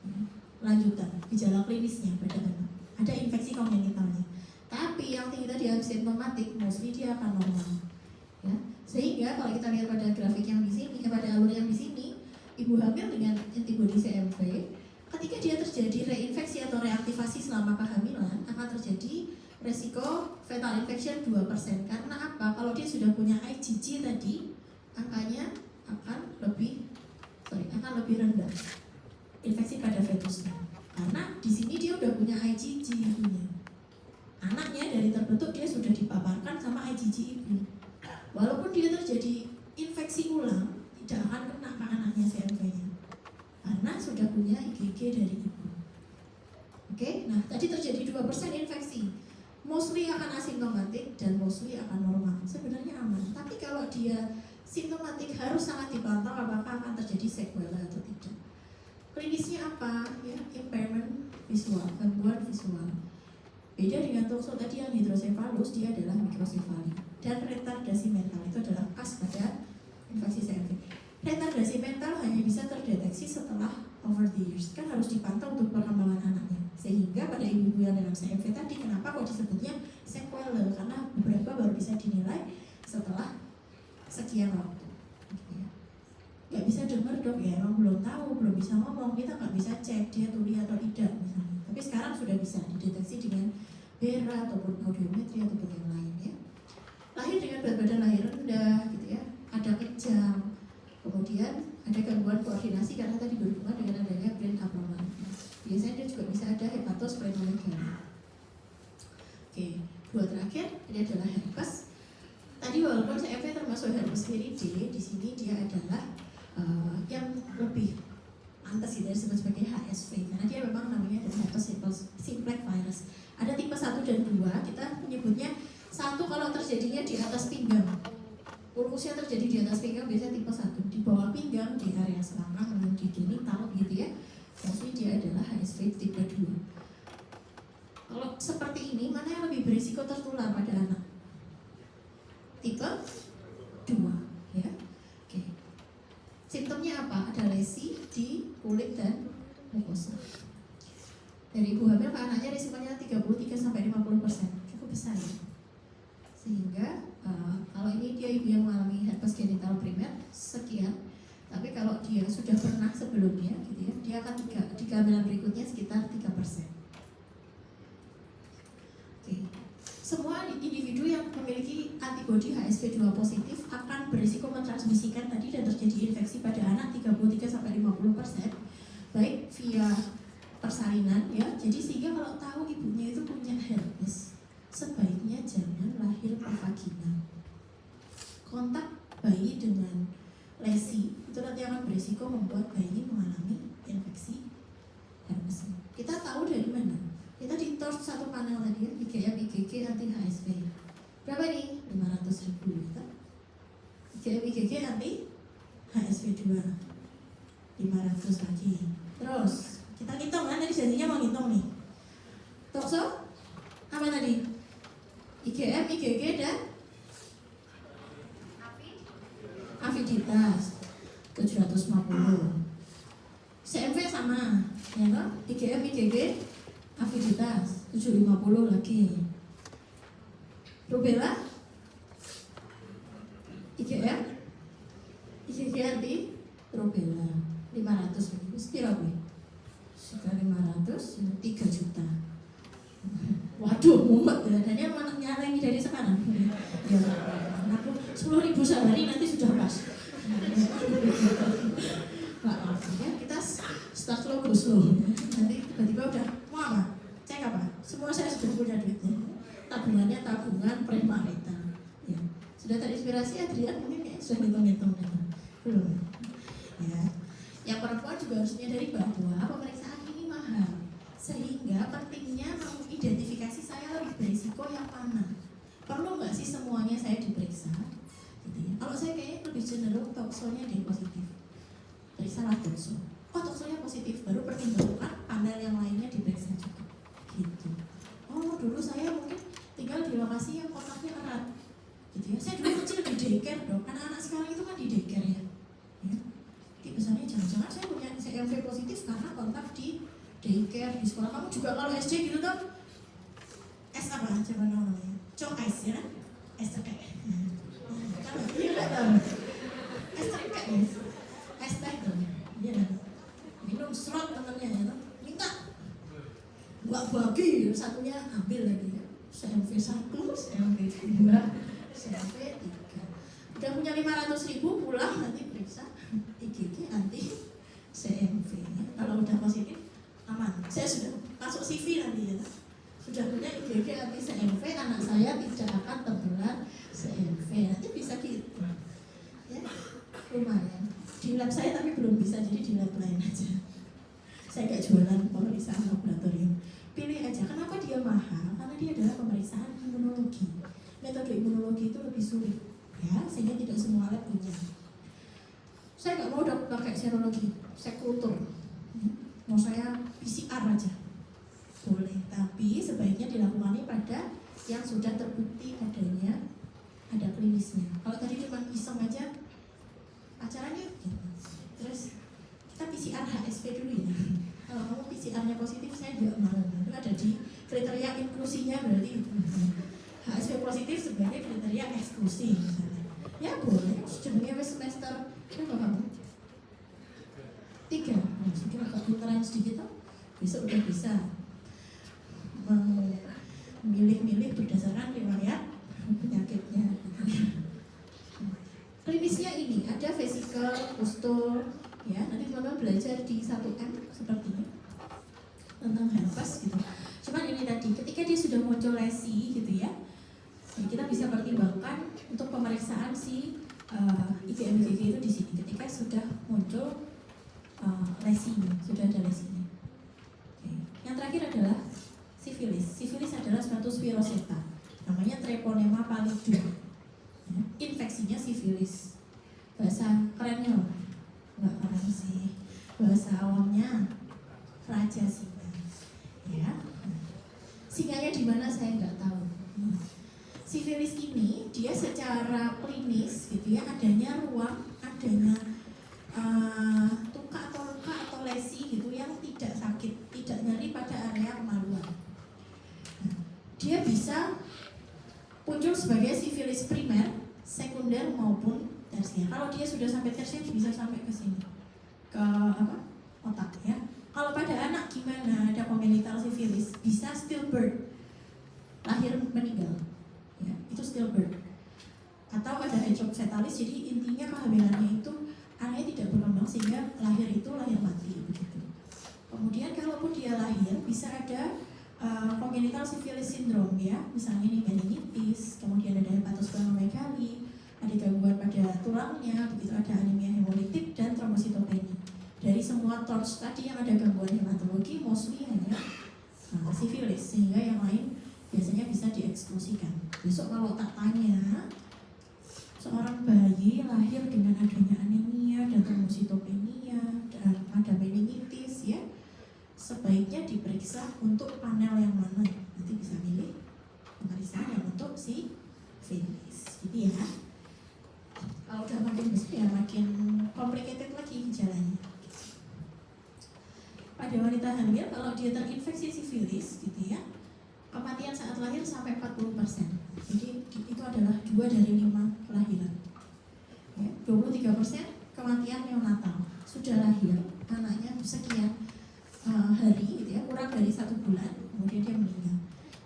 Ya, lanjutan, gejala klinisnya pada anak. Ada infeksi kongenitalnya. Tapi yang tinggi tadi asimptomatik, mostly dia akan normal. Ya, sehingga kalau kita lihat pada grafik yang di sini, pada alur yang di sini, ibu hamil dengan antibodi CMV, ketika dia terjadi reinfeksi atau reaktivasi selama kehamilan, akan terjadi resiko fetal infection 2%. Karena apa? Kalau dia sudah punya IgG tadi, angkanya akan lebih rendah infeksi pada fetusnya. Karena di sini dia udah punya IgG ibunya. Anaknya dari terbentuk dia sudah dipaparkan sama IgG ibu. Walaupun dia terjadi infeksi ulang, tidak akan kena ke anaknya CMV-nya. Karena sudah punya IgG dari ibu. Oke, nah tadi terjadi 2% infeksi. Mostly akan asimptomatik dan mostly akan normal. Sebenarnya aman. Tapi kalau dia simptomatik harus sangat dipantau apakah akan terjadi sequela atau tidak. Klinisnya apa? Ya, impairment visual, gangguan visual. Beda dengan toxo tadi yang hidrosefalus, dia adalah mikrosefali. Dan retardasi mental itu adalah khas pada infeksi CMV. Retardasi mental hanya bisa terdeteksi setelah over the years. Kan harus dipantau untuk perkembangan anaknya. Sehingga pada ibu-ibu yang dengan CMV tadi, kenapa kok disebutnya sequelae? Karena beberapa baru bisa dinilai setelah sekian waktu. Nggak bisa dengar dok ya, emang belum tahu, belum bisa ngomong, kita nggak bisa cek dia tuli atau tidak misalnya. Tapi sekarang sudah bisa dideteksi dengan BERA ataupun audiometri ataupun yang lain ya. Lahir dengan berat badan lahir rendah gitu ya, ada kejang, kemudian ada gangguan koordinasi karena tadi berhubungan dengan adanya brain abnormalities. Biasanya dia juga bisa ada hepatosplenomegaly. Oke, dua terakhir ini adalah herpes. Tadi walaupun CMV termasuk herpes viridae, di sini dia adalah yang lebih pantas gitu disebut sebagai HSV karena dia memang namanya adalah herpes simplex virus. Ada tipe 1 dan 2, kita menyebutnya 1 kalau terjadinya di atas pinggang. Ulusnya terjadi di atas pinggang biasanya tipe 1, di bawah pinggang, di area selangkang, di genital gitu ya. Maksudnya dia adalah HSV tipe 2. Kalau seperti ini, mana yang lebih berisiko tertular pada anak? Tipe 2 ya. Oke. Simptomnya apa? Ada lesi di kulit dan mukosa. Dari ibu hamil ke anaknya risikonya 33-50%, cukup besar ya. Sehingga kalau ini dia ibu yang mengalami herpes genital primer sekian, tapi kalau dia sudah pernah sebelumnya gitu ya, dia akan di kehamilan berikutnya sekitar 3%. Oke. Semua individu yang memiliki antibodi HSV2 positif akan berisiko mentransmisikan tadi dan terjadi infeksi pada anak 33-50%, baik via persalinan ya. Jadi sehingga kalau tahu ibunya itu punya herpes, sebaiknya jangan lahir per vagina. Kontak bayi dengan lesi itu nanti akan berisiko membuat bayi mengalami infeksi herpes. Kita tahu dari mana? Kita di torch satu panel tadi ya, IgM, IgG, anti HSV. Berapa nih? 500.000 gitu. IgM, IgG, anti HSV2 500 lagi. Terus kita hitung kan, tadi janjinya mau hitung nih. Tokso apa tadi? IgM, IgG dan aviditas 750. CMV sama ya toh? IgM, IgG, aviditas 750 lagi. Rubella IgM, IgG anti rubella 500 ribu. Sepira gue? Sekitar 500, 3 juta. Waduh, mumet ya. Dan yang mana nyarengi dari sekarang? Ya, aku 10.000 sehari nanti sudah pas. Nah, ya kita start slow go slow. Nanti tiba-tiba udah mau apa? Cek apa? Semua saya sudah punya duitnya. Tabungannya tabungan premarital. Ya. Sudah terinspirasi Adrian mungkin ya sudah hitung-hitung belum? Ya. Yang perempuan juga harus menyadari bahwa pemeriksaan ini mahal. Sehingga pentingnya mengidentifikasi saya lebih berisiko yang mana. Perlu nggak sih semuanya saya diperiksa? Gitu ya. Kalau saya kayaknya lebih cenderung toksonya dia positif. Periksalah tokso. Oh toksonya positif, baru pertimbangkan panel yang lainnya diperiksa juga. Gitu. Oh dulu saya mungkin tinggal di lokasi yang kontaknya erat. Gitu ya. Saya dulu kecil di daycare dong. Anak-anak sekarang itu kan di daycare ya. Ya. Jadi misalnya jangan-jangan saya punya CMV positif karena kontak di daycare di sekolah. Kamu juga kalau SD gitu tuh S apa coba namanya? Cok S ya? S teh. Kalau iya nggak tahu. S teh S teh tuh. Iya. Minum serot temennya ya. Minta. Gua bagi satunya ambil lagi ya. CMV 1, CMV 2, CMV 3. Udah punya 500.000 pulang nanti periksa IgG anti CMV. Kalau udah positif aman. Saya sudah masuk CV nanti ya. Sudah punya IgG anti CMV, anak saya tidak akan tertular CMV. Nanti bisa gitu. Ya, lumayan. Di lab saya tapi belum bisa, jadi di lab lain aja. Saya kayak jualan pemeriksaan laboratorium. Pilih aja. Kenapa dia mahal? Karena dia adalah pemeriksaan imunologi. Metode imunologi itu lebih sulit, ya, sehingga tidak semua lab punya. Saya nggak mau udah pakai serologi, saya kultur. Mau saya PCR aja boleh, tapi sebaiknya dilakukannya pada yang sudah terbukti adanya ada klinisnya. Kalau tadi cuma iseng aja pacarannya gitu. Terus kita PCR HSV dulu ya, Kalau kamu PCR-nya positif, saya juga mau. Itu ada di kriteria inklusinya, berarti HSV positif sebagai kriteria eksklusi misalnya. Ya boleh, jadinya semester berapa kamu? 3. Sudah agak pinteran sedikit tuh. Besok udah bisa memilih-milih berdasarkan riwayat penyakitnya. Klinisnya ini ada vesikel, pustul, ya nanti teman-teman belajar di 1M seperti ini tentang herpes gitu. Cuman ini tadi ketika dia sudah muncul lesi gitu ya, kita bisa pertimbangkan untuk pemeriksaan si IgM-IgG itu di sini ketika sudah muncul lesinya, sudah ada lesinya. Oke. Yang terakhir adalah sifilis. Sifilis adalah suatu spiroseta, namanya Treponema pallidum. Ya, infeksinya sifilis. Bahasa kerennya loh, nggak keren sih. Bahasa awamnya raja singa. Ya, singanya di mana saya nggak tahu. Sifilis ini dia secara klinis gitu ya, adanya ruam, adanya luka atau lesi gitu yang tidak sakit, tidak nyeri pada area kemaluan. Dia bisa muncul sebagai sifilis primer, sekunder maupun tersier. Kalau dia sudah sampai tersier bisa sampai ke sini, ke otak ya. Kalau pada anak gimana? Ada congenital sifilis, bisa stillbirth, lahir meninggal, ya itu stillbirth. Atau ada hydrocephalus, jadi intinya kehamilannya itu anaknya tidak berkembang sehingga lahir itu lahir mati begitu. Kemudian kalaupun dia lahir bisa ada congenital syphilis syndrome ya, misalnya ini meningitis, kemudian ada hepatosplenomegaly, ada gangguan pada tulangnya, begitu ada anemia hemolitik dan trombositopenia. Dari semua torch tadi yang ada gangguan hematologi, mostly hanya syphilis, sehingga yang lain biasanya bisa dieksklusikan. Besok kalau tak tanya, seorang bayi lahir dengan adanya anemia dan trombositopenia dan ada meningitis ya, sebaiknya diperiksa untuk panel yang mana, nanti bisa milih pemeriksaan yang untuk sifilis gitu ya. Kalau udah makin besar ya makin complicated lagi gejalanya. Pada wanita hamil kalau dia terinfeksi sifilis gitu ya, kematian saat lahir sampai 40%. Jadi itu adalah 2 dari 5 kelahiran. Ya, 23% kematian neonatal. Sudah lahir anaknya sekian hari gitu ya, kurang dari 1 bulan, kemudian dia meninggal.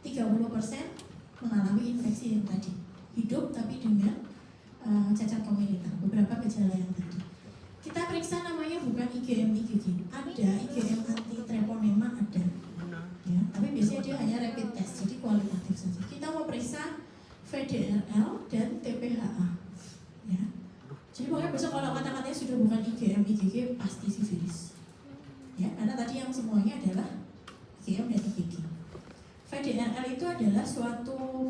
30% mengalami infeksi yang tadi, hidup tapi dengan cacat kongenital, beberapa gejala yang tadi. Kita periksa namanya bukan IgM-IgG, ada IgM anti treponema ada, ya, tapi biasanya dia hanya rapid test, jadi kualitatif saja. Kita mau periksa VDRL dan TPHA, ya. Jadi pokoknya besok kalau kata-katanya sudah bukan IgM-IgG pasti sifilis. Ya, karena tadi yang semuanya adalah IgM dan IgG. VDRL itu adalah suatu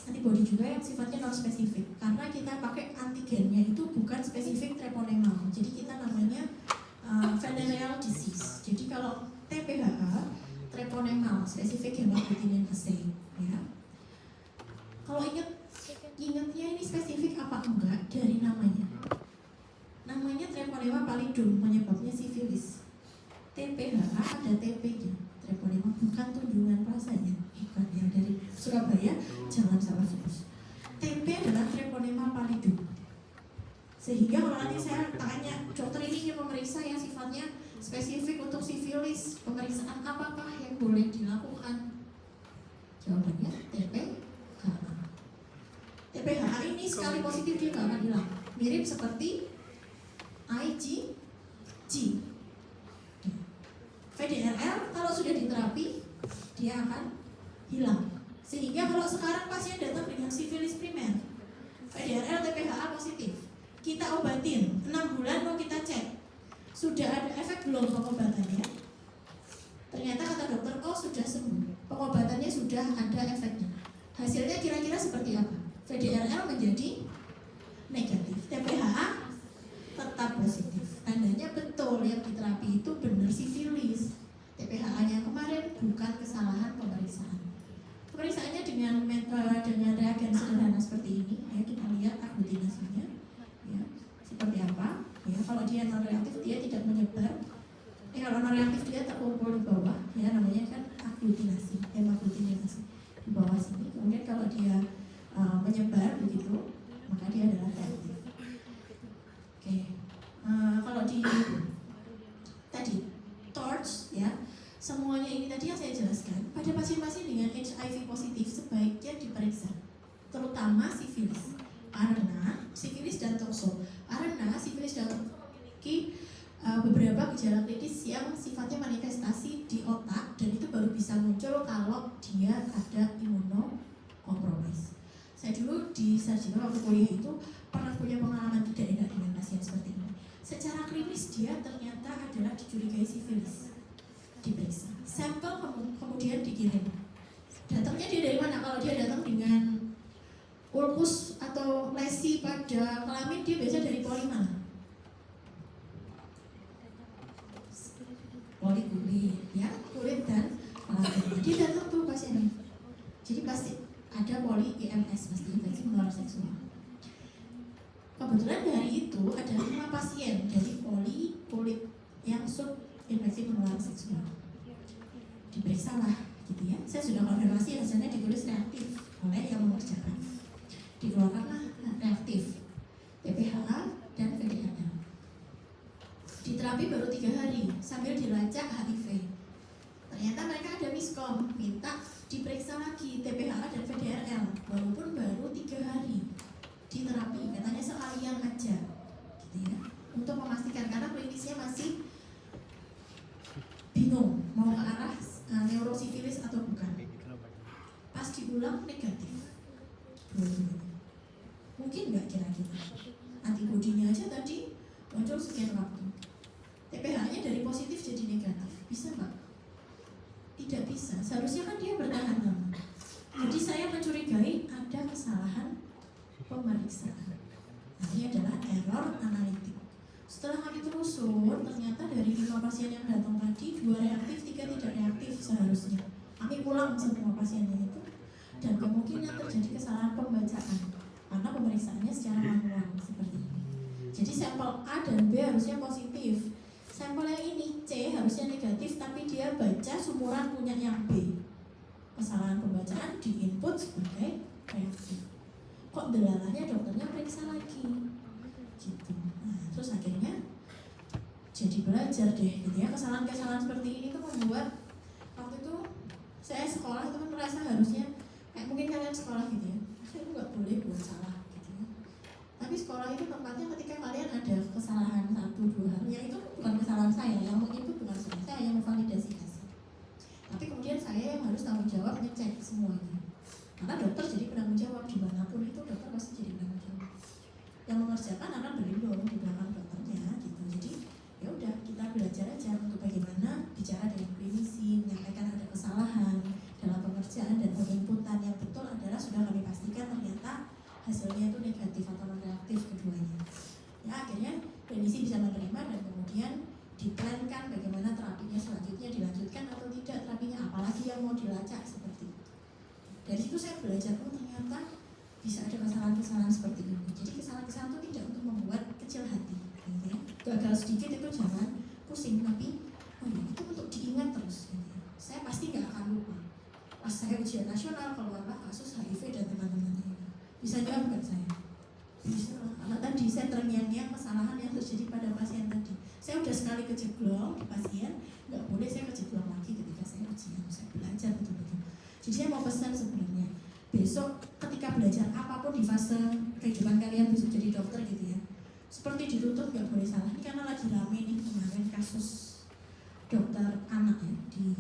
antibody juga yang sifatnya non spesifik, karena kita pakai antigennya itu bukan spesifik treponema. Jadi kita namanya venereal disease. Jadi kalau TPHA treponema spesifik hemagglutinin assay, ya. Kalau ingatnya ini spesifik apa enggak dari namanya. Namanya treponema pallidum, penyebabnya sifilis. TPHA ada TP-nya, treponema bukan tunjungan rasanya, bukan yang dari Surabaya, jangan salah fokus. TP adalah treponema pallidum. Sehingga kalau nanti saya tanya, dokter ini ingin memeriksa yang sifatnya spesifik untuk sifilis, pemeriksaan apakah yang boleh dilakukan? Jawabannya TPHA. TPHA ini sekali positif dia nggak akan hilang, mirip seperti IgG. VDRL kalau sudah diterapi dia akan hilang. Sehingga kalau sekarang pasien datang dengan sifilis primer, VDRL TPHA positif, kita obatin 6 bulan mau kita cek sudah ada efek belum pengobatannya. Ternyata kata dokter, oh sudah sembuh, pengobatannya sudah ada efeknya. Hasilnya kira-kira seperti apa? VDRL menjadi negatif, TPHA tetap positif. Tandanya betul yang diterapi itu benar sifilis. TPHA-nya kemarin bukan kesalahan pemeriksaan. Pemeriksaannya dengan reagen sederhana seperti ini. Ya, kita lihat aglutinasinya, ya, seperti apa. Ya, kalau dia non reaktif dia tidak menyebar. Kalau menyebar begitu, maka dia adalah reaktif. Oke. Kalau di tadi torch ya, semuanya ini tadi yang saya jelaskan pada pasien-pasien dengan HIV positif sebaiknya diperiksa, terutama sifilis, karena sifilis dan tokso. Karena sifilis dan tokso memiliki beberapa gejala klinis yang sifatnya manifestasi di otak, dan itu baru bisa muncul kalau dia ada imunokompromis. Saya dulu di sarjana waktu kuliah itu pernah punya pengalaman tidak enak dengan pasien seperti ini. Secara klinis dia ternyata adalah dicurigai sifilis. Diperiksa, sampel kemudian dikirim. Datangnya dia dari mana? Kalau dia datang dengan ulkus atau lesi pada kelamin, dia biasa dari poli mana? Poli kulit, ya, kulit dan kelamin. Dia datang tuh pasien. Jadi pasti ada poli IMS, pasti infeksi menular seksual. Kebetulan hari itu ada 5 pasien dari poli kulit yang sub infeksi menular seksual. Diperiksa lah, gitu ya. Saya sudah konfirmasi, hasilnya ditulis reaktif oleh yang mengerjakan. Dikeluarkanlah reaktif, TPHA dan VDRL. Diterapi baru 3 hari, sambil dilacak HIV. Ternyata mereka ada miskom, minta diperiksa lagi TPHA dan VDRL, walaupun baru 3 hari diterapi, katanya sekalian aja, gitu ya, untuk memastikan karena klinisnya masih bingung mau ke arah neurosifilis atau bukan. Pas diulang negatif. Mungkin nggak kira-kira antibodinya aja tadi muncul sekian waktu, TPH-nya dari positif jadi negatif, bisa nggak? Tidak bisa. Seharusnya kan dia bertahan lama. Jadi saya mencurigai ada kesalahan pemeriksaan. Ini adalah error analitik. Setelah kami telusur, ternyata dari 5 pasien yang datang tadi, 2 reaktif, 3 tidak reaktif seharusnya. Kami ulang semua pasiennya itu, dan kemungkinan terjadi kesalahan pembacaan karena pemeriksaannya secara manual seperti ini. Jadi sampel A dan B harusnya positif. Sampel yang ini C harusnya negatif, tapi dia baca sumuran punya yang B. Kesalahan pembacaan diinput sebagai reaktif. Kok delalahnya dokternya periksa lagi, gitu. Nah, terus akhirnya jadi belajar deh, gitu ya. Kesalahan-kesalahan seperti ini tuh membuat waktu itu saya sekolah itu kan merasa harusnya kayak mungkin kalian sekolah gitu ya, saya itu nggak boleh buat salah, gitu ya. Tapi sekolah itu tempatnya ketika kalian ada kesalahan 1-2 hal, yang itu bukan kesalahan saya, yang menginput bukan saya yang memvalidasi hasil. Tapi kemudian saya yang harus tanggung jawab ngecek semuanya. Karena dokter jadi penanggung jawab dimanapun itu, dokter pasti jadi penanggung jawab. Yang mengerjakan akan berlindung di belakang dokternya, gitu. Jadi ya udah, kita belajar aja untuk bagaimana bicara dengan klinisi, menyampaikan ada kesalahan dalam pengerjaan dan penginputan yang betul adalah sudah kami pastikan ternyata hasilnya itu negatif atau non reaktif keduanya. Ya akhirnya klinisi bisa menerima dan kemudian diplankan bagaimana terapinya selanjutnya, dilanjutkan atau tidak terapinya, apalagi yang mau dilacak seperti itu. Dari situ saya belajar, oh ternyata bisa ada kesalahan-kesalahan seperti ini. Jadi kesalahan-kesalahan itu tidak untuk membuat kecil hati, gitu ya. Gagal sedikit itu jangan pusing, tapi oh ya itu untuk diingat terus, gitu ya. Saya pasti nggak akan lupa. Pas saya ujian nasional keluarlah kasus HIV dan teman-temannya. Bisa jawab nggak saya? Bisa, karena tadi saya terngiang-ngiang kesalahan yang terjadi pada pasien tadi. Saya udah sekali kejeblok di pasien, nggak boleh saya kejeblok lagi ketika saya ujian. Saya belajar betul-betul. Jadi saya mau pesan sebenarnya, besok ketika belajar apapun di fase kehidupan kalian besok jadi dokter gitu ya, seperti dituntut nggak boleh salah. Ini karena lagi rame nih kemarin kasus dokter anak ya di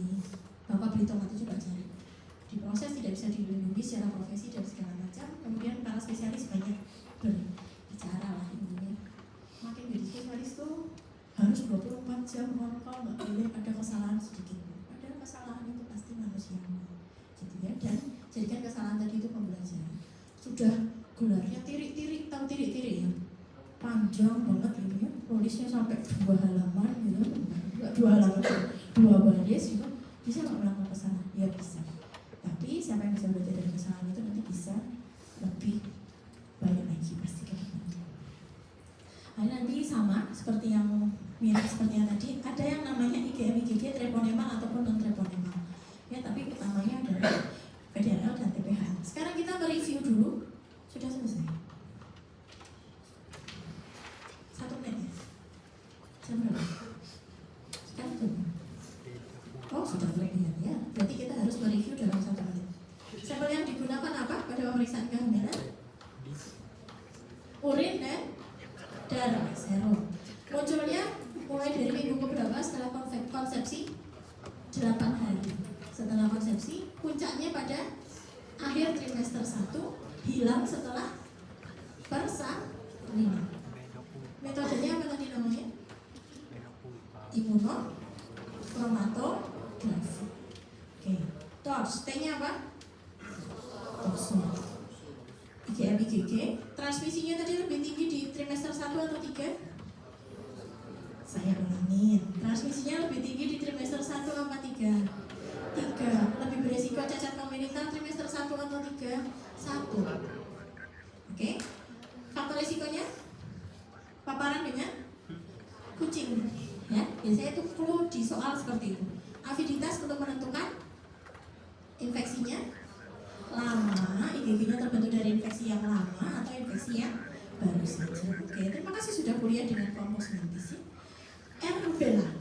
Bangka Belitung, itu coba cari. Diproses tidak bisa dilindungi secara profesi dan segala macam. Kemudian para spesialis banyak berbicara lah intinya. Makin jadi spesialis tuh harus 24 jam on call, nggak boleh ada kesalahan sedikit. Padahal kesalahan itu pasti manusiawi, gitu ya. Dan jadikan kesalahan tadi itu pembelajaran. Sudah gelarnya tirik-tirik, tahu tirik-tirik ya, panjang banget gitu ya, tulisnya sampai 2 halaman gitu, enggak 2 halaman, 2 baris gitu. Bisa nggak melakukan kesalahan? Ya bisa. Tapi siapa yang bisa belajar dari kesalahan itu nanti bisa lebih baik lagi pasti ke depannya. Nah, nanti sama seperti yang mirip seperti yang tadi, ada yang namanya IgM-IgG treponemal ataupun non treponemal. Ya, tapi utamanya adalah VDRL dan TPH. Sekarang kita mereview dulu Sudah selesai. 1 menit ya? Jam berapa? Sekarang jam berapa? Oh, sudah mulai ya. Berarti kita harus mereview dalam 1 menit. Sampel yang digunakan apa pada pemeriksaan kehamilan? Urin dan darah, serum. Munculnya mulai dari minggu keberapa setelah konsepsi? 8 hari. Setelah konsepsi, puncaknya pada akhir trimester 1, hilang setelah persalinan. Metodenya apa tadi namanya? Imunokromatografi. Oke, TORS. T-nya apa? Torso. IgM, IgG. Transmisinya tadi lebih tinggi di trimester 1 atau 3? Saya ulangin. Transmisinya lebih tinggi di trimester 1 apa 3? 3. Lebih beresiko cacat kongenital trimester 1 atau 3? 1. Oke. Faktor resikonya? Paparan dengan kucing. Ya, biasanya itu perlu di soal seperti itu. Aviditas untuk menentukan infeksinya lama, IgG-nya terbentuk dari infeksi yang lama atau infeksi yang baru saja. Oke, terima kasih sudah kuliah dengan kelompok saintis. R rubella.